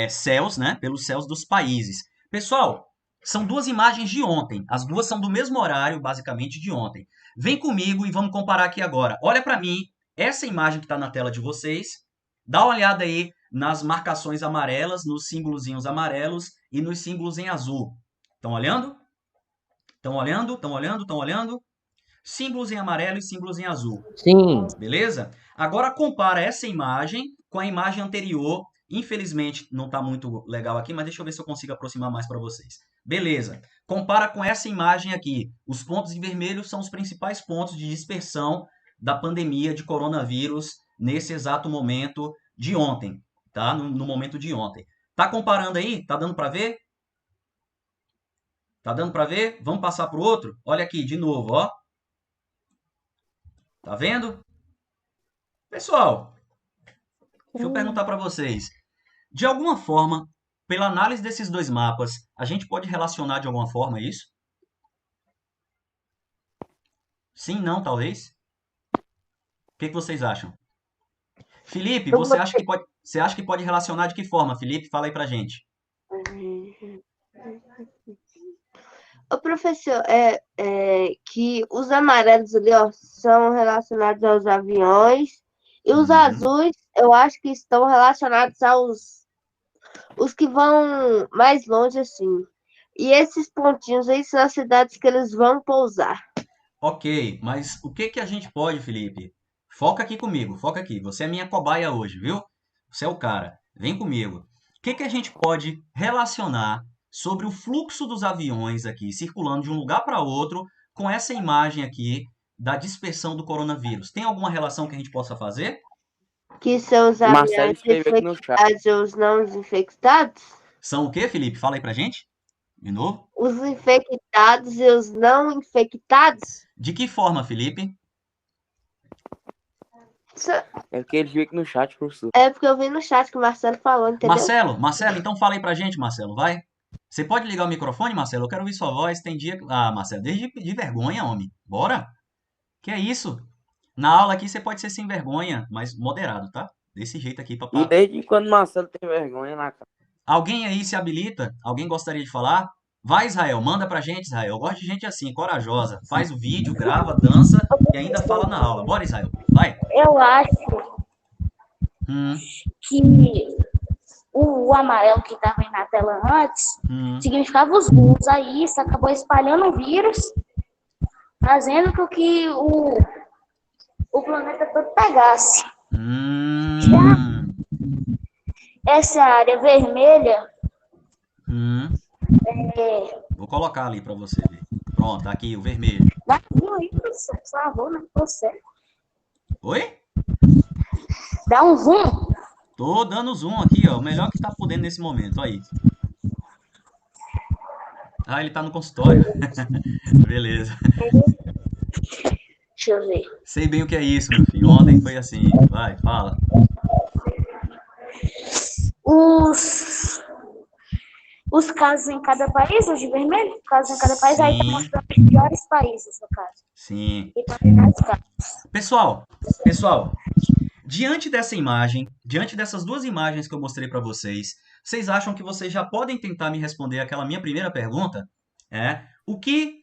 céus, né, pelos céus dos países. Pessoal, são duas imagens de ontem. As duas são do mesmo horário, basicamente, de ontem. Vem comigo e vamos comparar aqui agora. Olha para mim, essa imagem que está na tela de vocês. Dá uma olhada aí nas marcações amarelas, nos símbolozinhos amarelos e nos símbolos em azul. Estão olhando? Estão olhando? Estão olhando? Estão olhando? Símbolos em amarelo e símbolos em azul.
Sim.
Beleza? Agora compara essa imagem com a imagem anterior. Infelizmente não está muito legal aqui, mas deixa eu ver se eu consigo aproximar mais para vocês. Beleza. Compara com essa imagem aqui. Os pontos em vermelho são os principais pontos de dispersão da pandemia de coronavírus nesse exato momento de ontem, tá? No momento de ontem. Tá comparando aí? Tá dando para ver? Tá dando para ver? Vamos passar para o outro? Olha aqui, de novo, ó. Tá vendo? Pessoal, deixa eu perguntar para vocês. De alguma forma, pela análise desses dois mapas, a gente pode relacionar de alguma forma isso? Sim, não, talvez? O que vocês acham? Felipe, você acha que pode relacionar de que forma? Felipe, fala aí pra gente.
O professor, que os amarelos ali, ó, são relacionados aos aviões e os azuis, eu acho que estão relacionados aos os que vão mais longe, assim. E esses pontinhos aí são as cidades que eles vão pousar.
Ok, mas o que a gente pode, Felipe? Foca aqui comigo, foca aqui. Você é minha cobaia hoje, viu? Você é o cara. Vem comigo. O que a gente pode relacionar sobre o fluxo dos aviões aqui, circulando de um lugar para outro, com essa imagem aqui da dispersão do coronavírus? Tem alguma relação que a gente possa fazer?
Que são os
Marcelo
aviões
escreveu aqui no chat.
infectados e os não infectados?
São o quê, Felipe? Fala aí pra gente. De novo.
Os infectados e os não infectados?
De que forma, Felipe?
É porque ele viu aqui no chat, professor.
É porque eu vi no chat que o Marcelo falou, entendeu?
Marcelo, então fala aí pra gente, Marcelo, vai. Você pode ligar o microfone, Marcelo? Eu quero ouvir sua voz. Tem dia... Ah, Marcelo, desde de vergonha, homem. Bora? Que é isso? Na aula aqui você pode ser sem vergonha, mas moderado, tá? Desse jeito aqui,
E
papai.
desde quando Marcelo tem vergonha na cara?
Alguém aí se habilita? Alguém gostaria de falar? Vai, Israel, manda pra gente, Israel. Eu gosto de gente assim, corajosa. Faz o vídeo, grava, dança e ainda fala na aula. Bora, Israel. Vai.
Eu acho que o amarelo que estava aí na tela antes significava os voos. Aí isso acabou espalhando o vírus, fazendo com que o planeta todo pegasse. Já essa área vermelha
Vou colocar ali pra você ver. Pronto, tá aqui o vermelho.
dá um zoom aí, professor, por favor, né? Você.
Oi?
Dá um zoom.
Tô dando zoom aqui, ó. O melhor que tá podendo nesse momento. Aí. Ah, ele tá no consultório. Beleza.
Deixa eu ver.
Sei bem o que é isso, meu filho. Ontem foi assim. Vai, fala.
Os casos em cada país, os de vermelho, os casos em cada país, aí tá
Sim.
mostrando os piores países, no caso.
Sim.
E também mais casos.
Pessoal, diante dessa imagem, diante dessas duas imagens que eu mostrei para vocês, vocês acham que vocês já podem tentar me responder aquela minha primeira pergunta? O que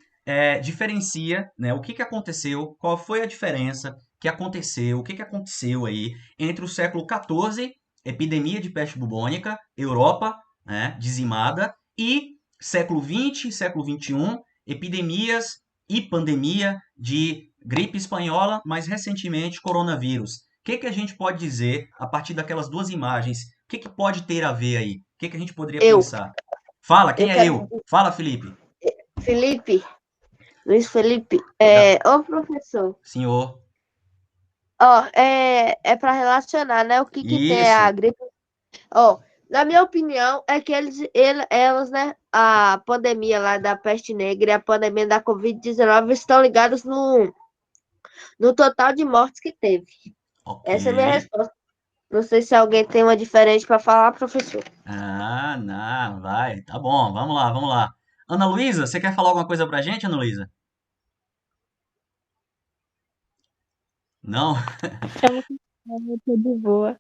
diferencia, né? O que aconteceu? Qual foi a diferença que aconteceu? O que aconteceu aí entre o século XIV, epidemia de peste bubônica, Europa, né, dizimada, e século XX, século XXI, epidemias e pandemia de gripe espanhola, mais recentemente coronavírus. O que a gente pode dizer a partir daquelas duas imagens? O que pode ter a ver aí? O que a gente poderia pensar? Fala, quem é eu? Fala, Felipe.
Felipe. Luiz Felipe. Ô, professor.
Senhor.
Ó, é para relacionar, né? O que tem a gripe. Ó, Na minha opinião, é que elas, né, a pandemia lá da peste negra e a pandemia da Covid-19 estão ligadas no total de mortes que teve.
Ok.
Essa é a minha resposta. Não sei se alguém tem uma diferente para falar, professor.
Ah, não, vai. Tá bom, vamos lá, vamos lá. Ana Luísa, você quer falar alguma coisa pra gente, Ana Luísa? Não?
Eu tô de boa.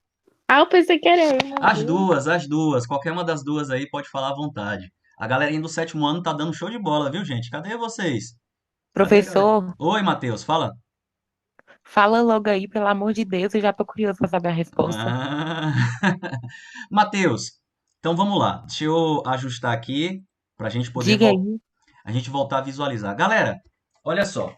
Ah, eu pensei que era eu, meu
As
Deus.
duas, as duas. Qualquer uma das duas aí pode falar à vontade. A galerinha do sétimo ano tá dando show de bola, viu, gente? Cadê vocês? Cadê, galera?
Professor,
Oi, Matheus, fala.
fala logo aí, pelo amor de Deus, eu já tô curioso pra saber a resposta.
Ah. Matheus, então vamos lá. Deixa eu ajustar aqui pra gente poder
Diga aí.
a gente voltar a visualizar. Galera, olha só.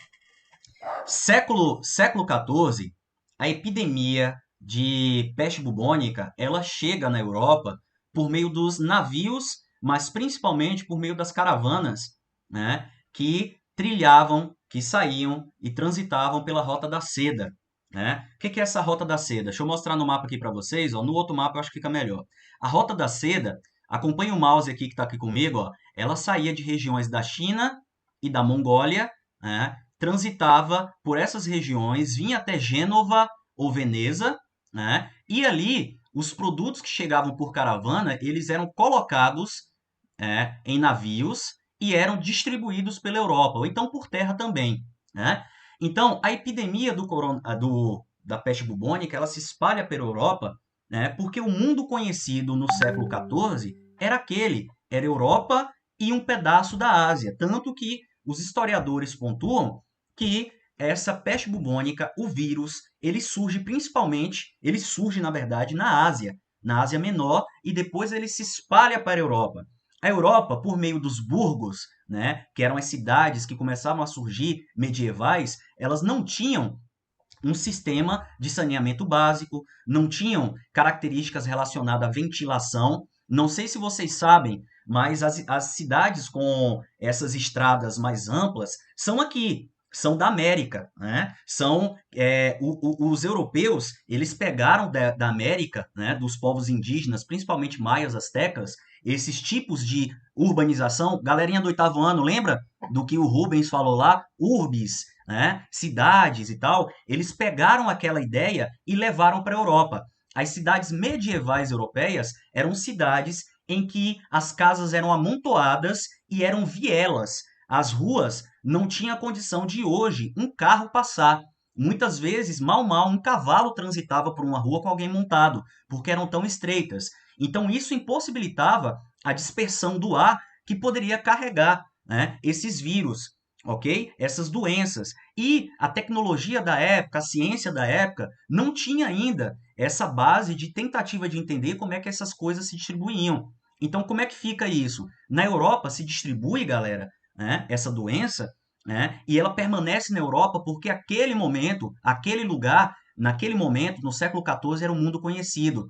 Século XIV, a epidemia de peste bubônica, ela chega na Europa por meio dos navios, mas principalmente por meio das caravanas, né, que trilhavam, que saíam e transitavam pela Rota da Seda, né? O que é essa Rota da Seda? Deixa eu mostrar no mapa aqui para vocês, ó. No outro mapa eu acho que fica melhor. A Rota da Seda, acompanha o mouse aqui que está aqui comigo, ó. Ela saía de regiões da China e da Mongólia, né? Transitava por essas regiões, vinha até Gênova ou Veneza, né? E ali os produtos que chegavam por caravana, eles eram colocados em navios e eram distribuídos pela Europa, ou então por terra também, né? Então, a epidemia da peste bubônica, ela se espalha pela Europa, né? Porque o mundo conhecido no século XIV era aquele, era Europa e um pedaço da Ásia, tanto que os historiadores pontuam que essa peste bubônica, o vírus, ele surge na verdade na Ásia Menor, e depois ele se espalha para a Europa. A Europa, por meio dos burgos, né, que eram as cidades que começavam a surgir medievais, elas não tinham um sistema de saneamento básico, não tinham características relacionadas à ventilação. Não sei se vocês sabem, mas as cidades com essas estradas mais amplas são aqui, são da América, né? São os europeus, eles pegaram da América, né, dos povos indígenas, principalmente maias, astecas, esses tipos de urbanização. Galerinha do oitavo ano, lembra do que o Rubens falou lá? Urbis, né? Cidades e tal. Eles pegaram aquela ideia e levaram para a Europa. As cidades medievais europeias eram cidades em que as casas eram amontoadas e eram vielas. As ruas não tinham condição de hoje um carro passar. Muitas vezes, mal um cavalo transitava por uma rua com alguém montado, porque eram tão estreitas. Então, isso impossibilitava a dispersão do ar que poderia carregar, né, esses vírus, ok? Essas doenças. E a tecnologia da época, a ciência da época, não tinha ainda essa base de tentativa de entender como é que essas coisas se distribuíam. Então, como é que fica isso? Na Europa se distribui, galera, né, essa doença, né, e ela permanece na Europa porque aquele momento, aquele lugar, naquele momento, no século XIV, era um mundo conhecido.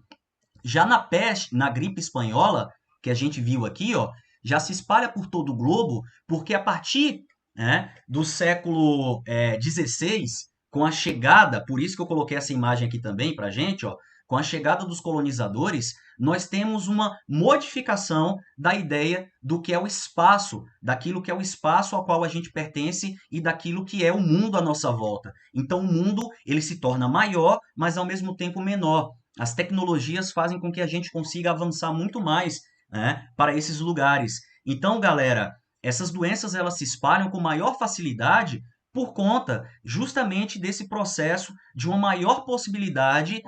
Já na peste, na gripe espanhola, que a gente viu aqui, ó, já se espalha por todo o globo, porque a partir, né, do século XVI, com a chegada, por isso que eu coloquei essa imagem aqui também para a gente, ó, com a chegada dos colonizadores, nós temos uma modificação da ideia do que é o espaço, daquilo que é o espaço ao qual a gente pertence e daquilo que é o mundo à nossa volta. Então, o mundo ele se torna maior, mas ao mesmo tempo menor. As tecnologias fazem com que a gente consiga avançar muito mais, né, para esses lugares. Então, galera, essas doenças elas se espalham com maior facilidade por conta justamente desse processo de uma maior possibilidade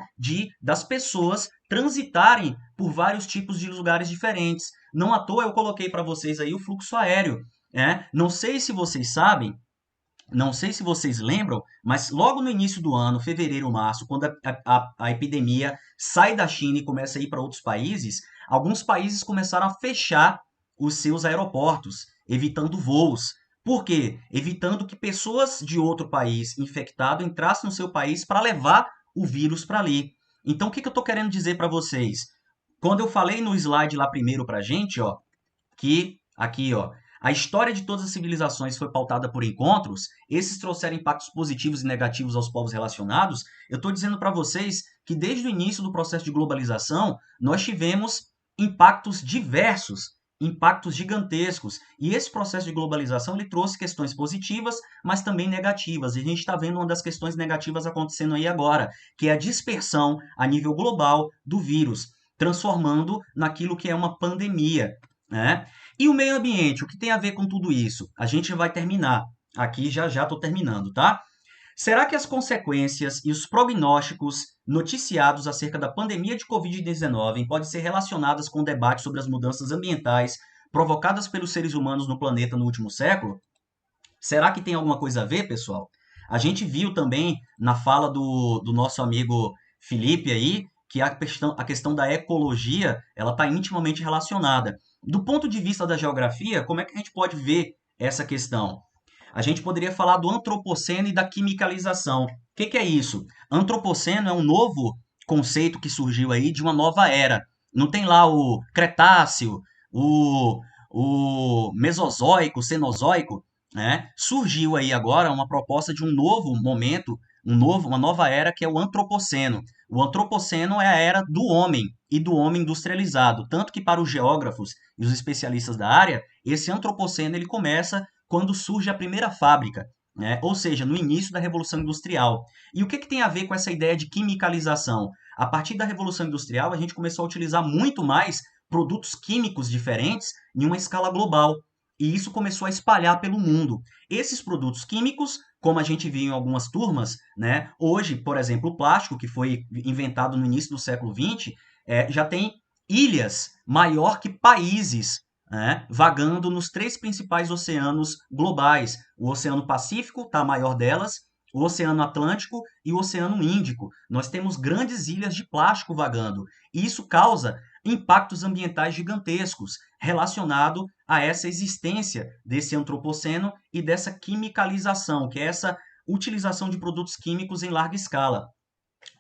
das pessoas transitarem por vários tipos de lugares diferentes. Não à toa eu coloquei para vocês aí o fluxo aéreo, né? Não sei se vocês sabem, não sei se vocês lembram, mas logo no início do ano, fevereiro, março, quando a epidemia sai da China e começa a ir para outros países, alguns países começaram a fechar os seus aeroportos, evitando voos. Por quê? Evitando que pessoas de outro país infectado entrassem no seu país para levar o vírus para ali. Então, o que eu estou querendo dizer para vocês? Quando eu falei no slide lá primeiro para a gente, ó, que aqui, ó, a história de todas as civilizações foi pautada por encontros, esses trouxeram impactos positivos e negativos aos povos relacionados. Eu estou dizendo para vocês que desde o início do processo de globalização, nós tivemos impactos diversos, impactos gigantescos. E esse processo de globalização ele trouxe questões positivas, mas também negativas. E a gente está vendo uma das questões negativas acontecendo aí agora, que é a dispersão a nível global do vírus, transformando naquilo que é uma pandemia, né? E o meio ambiente, o que tem a ver com tudo isso? A gente vai terminar. Aqui já estou terminando, tá? Será que as consequências e os prognósticos noticiados acerca da pandemia de Covid-19 podem ser relacionadas com o debate sobre as mudanças ambientais provocadas pelos seres humanos no planeta no último século? Será que tem alguma coisa a ver, pessoal? A gente viu também na fala do nosso amigo Felipe aí que a questão da ecologia ela está intimamente relacionada. Do ponto de vista da geografia, como é que a gente pode ver essa questão? A gente poderia falar do antropoceno e da quimicalização. O que é isso? Antropoceno é um novo conceito que surgiu aí de uma nova era. Não tem lá o Cretáceo, o Mesozoico, o Cenozoico, né? Surgiu aí agora uma proposta de um novo momento, uma nova era que é o Antropoceno. O Antropoceno é a era do homem e do homem industrializado. Tanto que para os geógrafos e os especialistas da área, esse Antropoceno ele começa quando surge a primeira fábrica, né? Ou seja, no início da Revolução Industrial. E o que tem a ver com essa ideia de quimicalização? A partir da Revolução Industrial, a gente começou a utilizar muito mais produtos químicos diferentes em uma escala global. E isso começou a espalhar pelo mundo. Esses produtos químicos, como a gente viu em algumas turmas, né? Hoje, por exemplo, o plástico, que foi inventado no início do século XX, já tem ilhas maior que países, né, vagando nos 3 principais oceanos globais. O Oceano Pacífico está a maior delas, o Oceano Atlântico e o Oceano Índico. Nós temos grandes ilhas de plástico vagando. E isso causa impactos ambientais gigantescos relacionado a essa existência desse antropoceno e dessa quimicalização, que é essa utilização de produtos químicos em larga escala.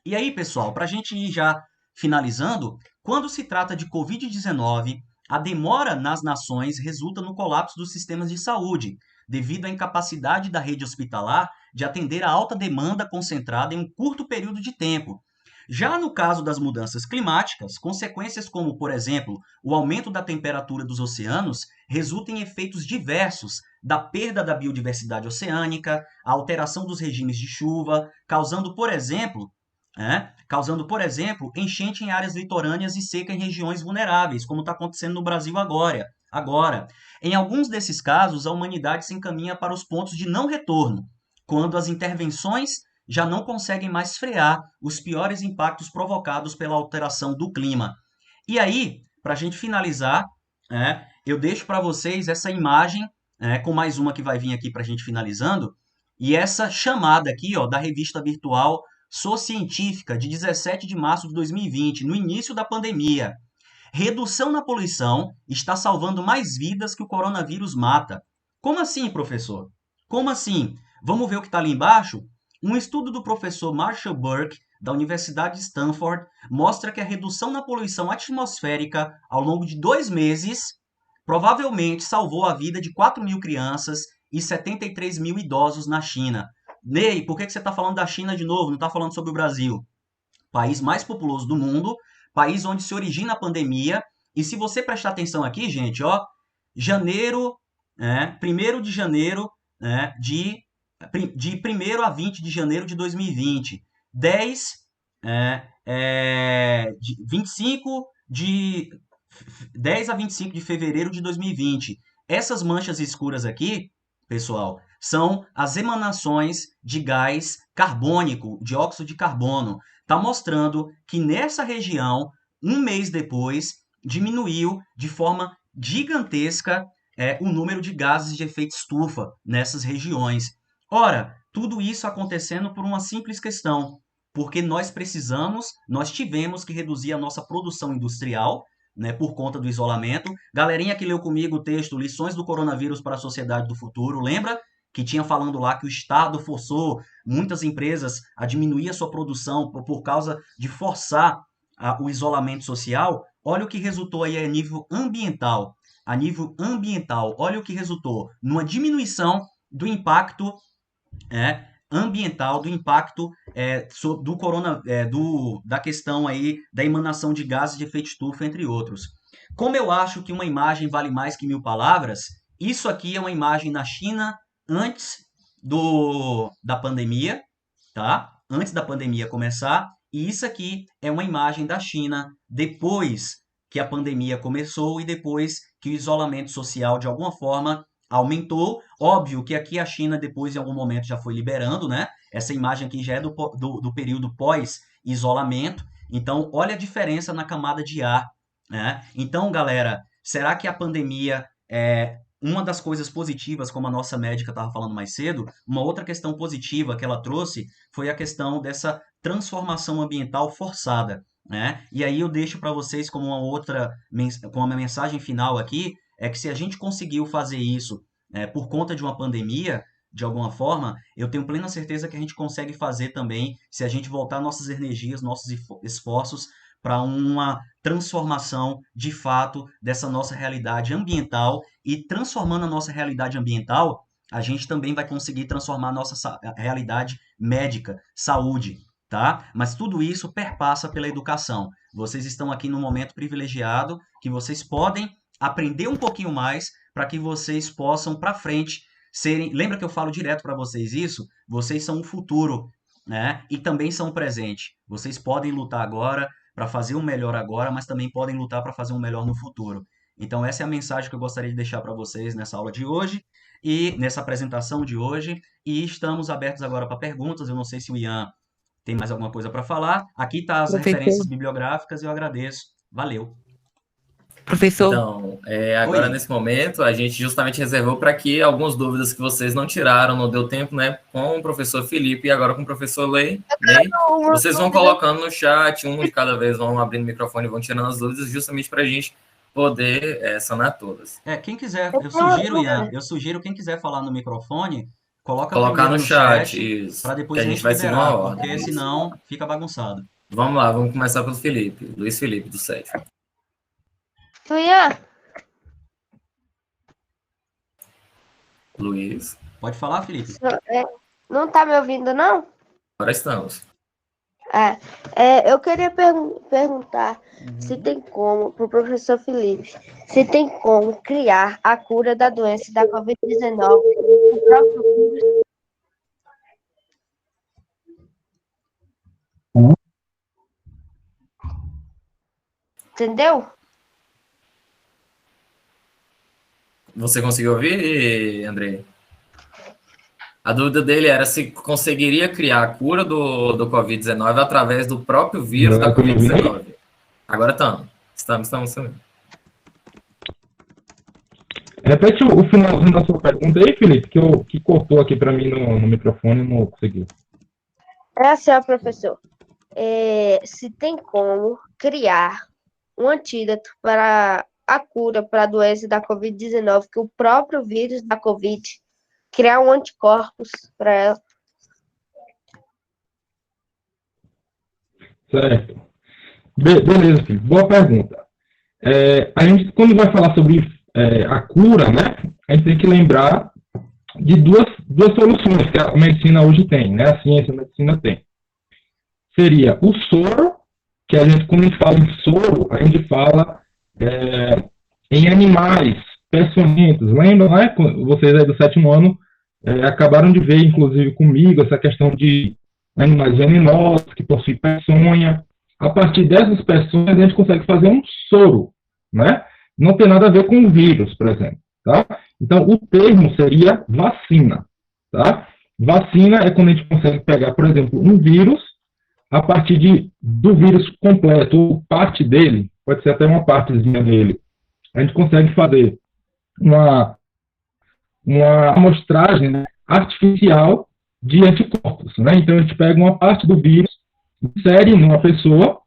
E aí, pessoal, para a gente ir já finalizando, quando se trata de Covid-19, a demora nas nações resulta no colapso dos sistemas de saúde, devido à incapacidade da rede hospitalar de atender a alta demanda concentrada em um curto período de tempo. Já no caso das mudanças climáticas, consequências como, por exemplo, o aumento da temperatura dos oceanos resultam em efeitos diversos, da perda da biodiversidade oceânica, a alteração dos regimes de chuva, causando, por exemplo, enchente em áreas litorâneas e seca em regiões vulneráveis, como está acontecendo no Brasil agora. Em alguns desses casos, a humanidade se encaminha para os pontos de não retorno, quando as intervenções já não conseguem mais frear os piores impactos provocados pela alteração do clima. E aí, para a gente finalizar, eu deixo para vocês essa imagem, com mais uma que vai vir aqui para a gente finalizando, e essa chamada aqui da revista virtual Socientífica, de 17 de março de 2020, no início da pandemia. Redução na poluição está salvando mais vidas que o coronavírus mata. Como assim, professor? Como assim? Vamos ver o que está ali embaixo? Um estudo do professor Marshall Burke, da Universidade de Stanford, mostra que a redução na poluição atmosférica ao longo de 2 meses provavelmente salvou a vida de 4 mil crianças e 73 mil idosos na China. Ney, por que você está falando da China de novo? Não está falando sobre o Brasil? País mais populoso do mundo, país onde se origina a pandemia. E se você prestar atenção aqui, gente, janeiro, 1º de janeiro, de 1º a 20 de janeiro de 2020, 10 a 25 de fevereiro de 2020. Essas manchas escuras aqui, pessoal, são as emanações de gás carbônico, dióxido de carbono. Está mostrando que nessa região, um mês depois, diminuiu de forma gigantesca o número de gases de efeito estufa nessas regiões. Ora, tudo isso acontecendo por uma simples questão, porque nós tivemos que reduzir a nossa produção industrial, por conta do isolamento. Galerinha que leu comigo o texto Lições do Coronavírus para a Sociedade do Futuro, lembra? Que tinha falando lá que o Estado forçou muitas empresas a diminuir a sua produção por causa de forçar o isolamento social. Olha o que resultou aí a nível ambiental. Olha o que resultou numa diminuição do impacto ambiental, do impacto da questão aí da emanação de gases de efeito estufa, entre outros. Como eu acho que uma imagem vale mais que 1000 palavras, isso aqui é uma imagem na China antes da pandemia, tá? Antes da pandemia começar, e isso aqui é uma imagem da China depois que a pandemia começou e depois que o isolamento social, de alguma forma, aumentou. Óbvio que aqui a China, depois, em algum momento, já foi liberando, né? Essa imagem aqui já é do período pós-isolamento. Então, olha a diferença na camada de ar, né? Então, galera, será que a pandemia é uma das coisas positivas, como a nossa médica estava falando mais cedo? Uma outra questão positiva que ela trouxe foi a questão dessa transformação ambiental forçada, né? E aí eu deixo para vocês como uma mensagem final aqui, é que se a gente conseguiu fazer isso por conta de uma pandemia, de alguma forma, eu tenho plena certeza que a gente consegue fazer também se a gente voltar nossas energias, nossos esforços para uma transformação, de fato, dessa nossa realidade ambiental. E transformando a nossa realidade ambiental, a gente também vai conseguir transformar a nossa realidade médica, saúde, tá? Mas tudo isso perpassa pela educação. Vocês estão aqui num momento privilegiado que vocês podem aprender um pouquinho mais para que vocês possam, para frente, serem... Lembra que eu falo direto para vocês isso? Vocês são o futuro, né? E também são o presente. Vocês podem lutar agora para fazer o melhor agora, mas também podem lutar para fazer o melhor no futuro. Então, essa é a mensagem que eu gostaria de deixar para vocês nessa aula de hoje e nessa apresentação de hoje. E estamos abertos agora para perguntas. Eu não sei se o Ian tem mais alguma coisa para falar. Aqui está as referências bibliográficas e eu agradeço. Valeu.
Professor.
Então, agora nesse momento, a gente justamente reservou para que algumas dúvidas que vocês não tiraram, não deu tempo, né, com o professor Felipe e agora com o professor Lei, vocês vão colocando no chat, um de cada vez, vão abrindo o microfone e vão tirando as dúvidas, justamente para a gente poder sanar todas.
Quem quiser, eu sugiro, Ian, quem quiser falar no microfone,
colocar no chat,
para depois
a gente vai seguir uma ordem.
Porque senão fica bagunçado.
Vamos lá, vamos começar pelo Felipe, Luiz Felipe, do 7.
Ian.
Luiz.
Pode falar, Felipe.
Não tá me ouvindo, não?
Agora estamos.
Eu queria perguntar se tem como, para o professor Felipe, se tem como criar a cura da doença da Covid-19 no próprio vírus. Entendeu?
Você conseguiu ouvir, Andrei? A dúvida dele era se conseguiria criar a cura do Covid-19 através do próprio vírus da Covid-19. Agora estamos também.
Repete o finalzinho da sua pergunta aí, Felipe, que cortou aqui para mim no microfone e não conseguiu.
Assim, professor. Se tem como criar um antídoto para a cura para a doença da Covid-19, que o próprio vírus da Covid criar um anticorpos para ela.
Certo. Beleza, filho. Boa pergunta. A gente, quando vai falar sobre a cura, né, a gente tem que lembrar de duas soluções que a medicina hoje tem, né, a ciência, a medicina tem. Seria o soro, que a gente, quando a gente fala em soro, a gente fala em animais peçonhentos. Lembram, né? Vocês aí do 7º ano acabaram de ver, inclusive comigo, essa questão de animais venenosos que possuem peçonha. A partir dessas peçonhas, a gente consegue fazer um soro, né? Não tem nada a ver com o vírus, por exemplo, tá? Então, o termo seria vacina, tá? Vacina é quando a gente consegue pegar, por exemplo, um vírus, a partir do vírus completo, ou parte dele, pode ser até uma partezinha dele, a gente consegue fazer uma amostragem, né, artificial de anticorpos, né? Então, a gente pega uma parte do vírus, insere numa pessoa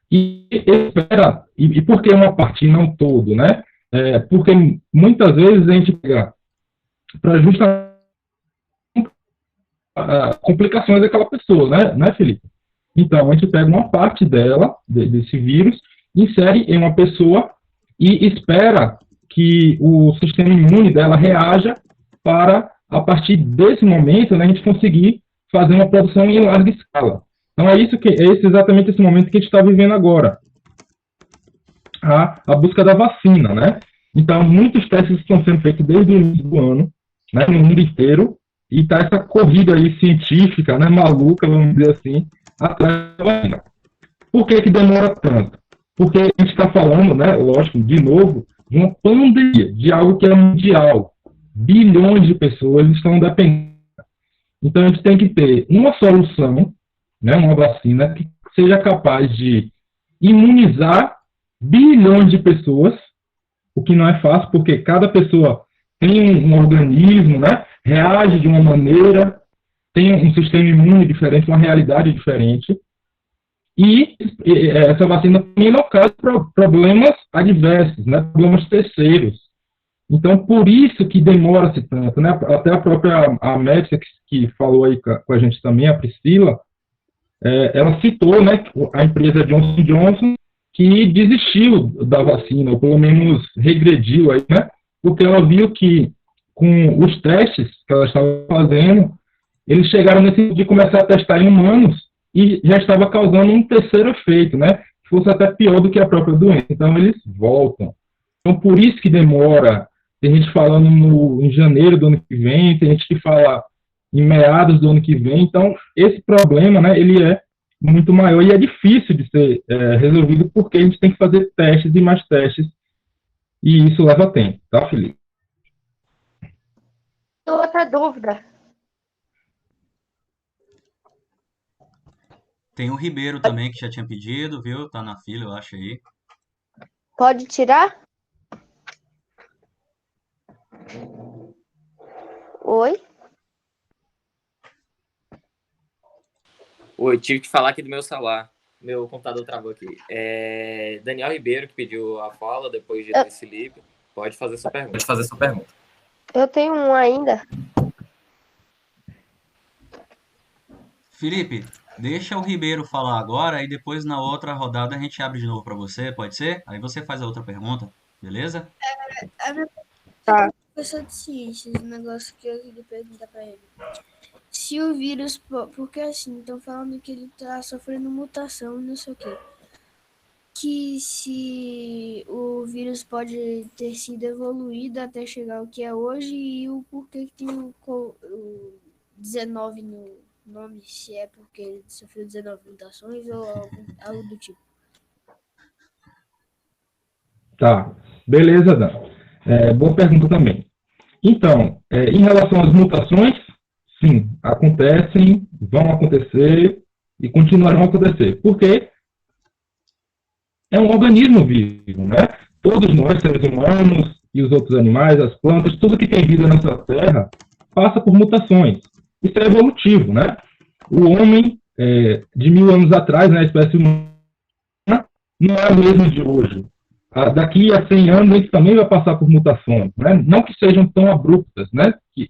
e espera. E por que uma parte e não todo, né? Porque muitas vezes a gente pega para justamente complicações daquela pessoa, né, Felipe? Então, a gente pega uma parte dela, desse vírus, insere em uma pessoa e espera que o sistema imune dela reaja para, a partir desse momento, né, a gente conseguir fazer uma produção em larga escala. Então, é exatamente esse momento que a gente está vivendo agora. a busca da vacina, né? Então, muitos testes estão sendo feitos desde o início do ano, né, no mundo inteiro, e está essa corrida aí científica, né, maluca, vamos dizer assim, atrás da vacina. Por que que demora tanto? Porque a gente está falando, né, lógico, de novo, de uma pandemia, de algo que é mundial. Bilhões de pessoas estão dependendo. Então, a gente tem que ter uma solução, né, uma vacina que seja capaz de imunizar bilhões de pessoas, o que não é fácil, porque cada pessoa tem um organismo, né, reage de uma maneira, tem um sistema imune diferente, uma realidade diferente, e essa vacina também não causa problemas adversos, né, problemas terceiros. Então, por isso que demora-se tanto, né, até a própria médica que falou aí com a gente também, a Priscila, ela citou, né, a empresa Johnson & Johnson, que desistiu da vacina, ou pelo menos regrediu aí, né, porque ela viu que com os testes que ela estava fazendo, eles chegaram nesse de começar a testar em humanos e já estava causando um terceiro efeito, né, que fosse até pior do que a própria doença. Então, eles voltam. Então, por isso que demora. Tem gente falando em janeiro do ano que vem, tem gente que fala em meados do ano que vem. Então, esse problema, né, ele é muito maior e é difícil de ser resolvido porque a gente tem que fazer testes e mais testes e isso leva tempo, tá, Felipe?
Outra dúvida.
Tem o Ribeiro também, que já tinha pedido, viu? Tá na fila, eu acho aí.
Pode tirar? Oi?
Oi, tive que falar aqui do meu celular. Meu computador travou aqui. Daniel Ribeiro, que pediu a fala, depois de Luiz Felipe. Pode fazer sua pergunta.
Eu tenho um ainda.
Felipe, deixa o Ribeiro falar agora e depois na outra rodada a gente abre de novo para você, pode ser? Aí você faz a outra pergunta, beleza?
Tá.
Professor de ciências, um negócio que eu queria perguntar para ele. Se o vírus, porque assim, estão falando que ele tá sofrendo mutação e não sei o quê. Que se o vírus pode ter sido evoluído até chegar ao que é hoje e o porquê que tem o 19 no nome, se é porque ele sofreu 19 mutações ou algo do tipo.
Tá, beleza, Dan. Boa pergunta também. Então, em relação às mutações, sim, acontecem, vão acontecer e continuarão a acontecer. Porque é um organismo vivo, né? Todos nós, seres humanos e os outros animais, as plantas, tudo que tem vida nessa terra passa por mutações. Isso é evolutivo, né? O homem, de 1000 anos atrás, né, a espécie humana, não é o mesmo de hoje. Daqui a 100 anos, a gente também vai passar por mutações, né? Não que sejam tão abruptas, né? Que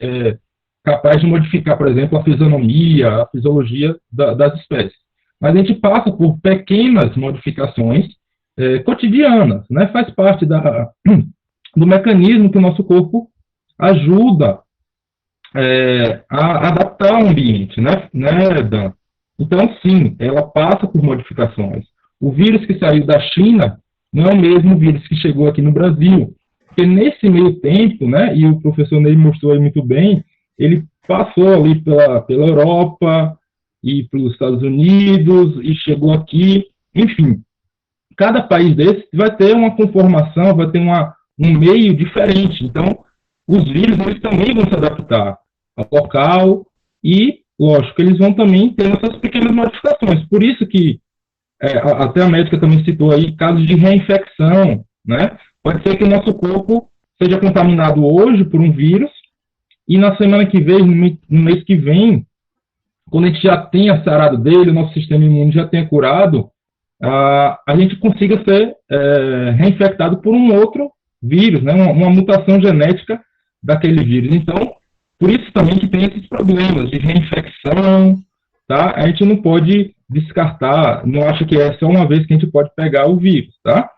capaz de modificar, por exemplo, a fisionomia, a fisiologia das espécies. Mas a gente passa por pequenas modificações cotidianas, né? Faz parte do mecanismo que o nosso corpo ajuda a adaptar ao ambiente, né, Dan? Então, sim, ela passa por modificações. O vírus que saiu da China não é o mesmo vírus que chegou aqui no Brasil, porque nesse meio tempo, né, e o professor Ney mostrou aí muito bem, ele passou ali pela Europa e pelos Estados Unidos e chegou aqui, enfim. Cada país desse vai ter uma conformação, vai ter um meio diferente. Então, os vírus eles também vão se adaptar ao local e, lógico, eles vão também ter essas pequenas modificações. Por isso que, até a médica também citou aí, casos de reinfecção, né? Pode ser que o nosso corpo seja contaminado hoje por um vírus e na semana que vem, no mês que vem, quando a gente já tenha sarado dele, o nosso sistema imune já tenha curado, a gente consiga ser reinfectado por um outro vírus, né? Uma mutação genética daquele vírus. Então, por isso também que tem esses problemas de reinfecção, tá? A gente não pode descartar, não acha que é só uma vez que a gente pode pegar o vírus, tá?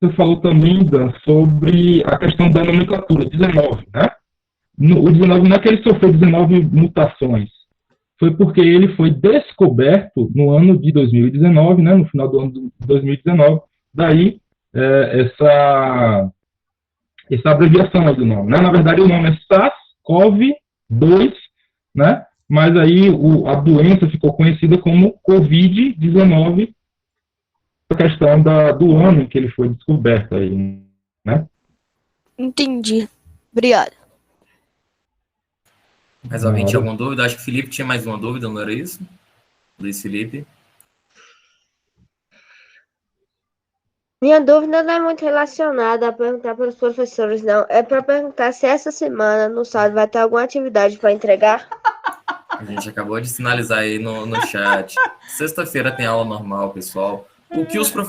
Você falou também, Dan, sobre a questão da nomenclatura, 19, né? O 19 não é que ele sofreu 19 mutações, foi porque ele foi descoberto no ano de 2019, né, no final do ano de 2019, daí essa abreviação aí do nome, né? Na verdade, o nome é SARS-CoV-2, né? Mas aí a doença ficou conhecida como Covid-19, a questão do ano em que ele foi descoberto aí, né?
Entendi. Obrigado.
Mais alguém tinha alguma dúvida? Acho que o Felipe tinha mais uma dúvida, não era isso? Luiz Felipe?
Minha dúvida não é muito relacionada a perguntar para os professores, não. É para perguntar se essa semana, no sábado, vai ter alguma atividade para entregar.
A gente acabou de sinalizar aí no chat. Sexta-feira tem aula normal, pessoal. O que os professores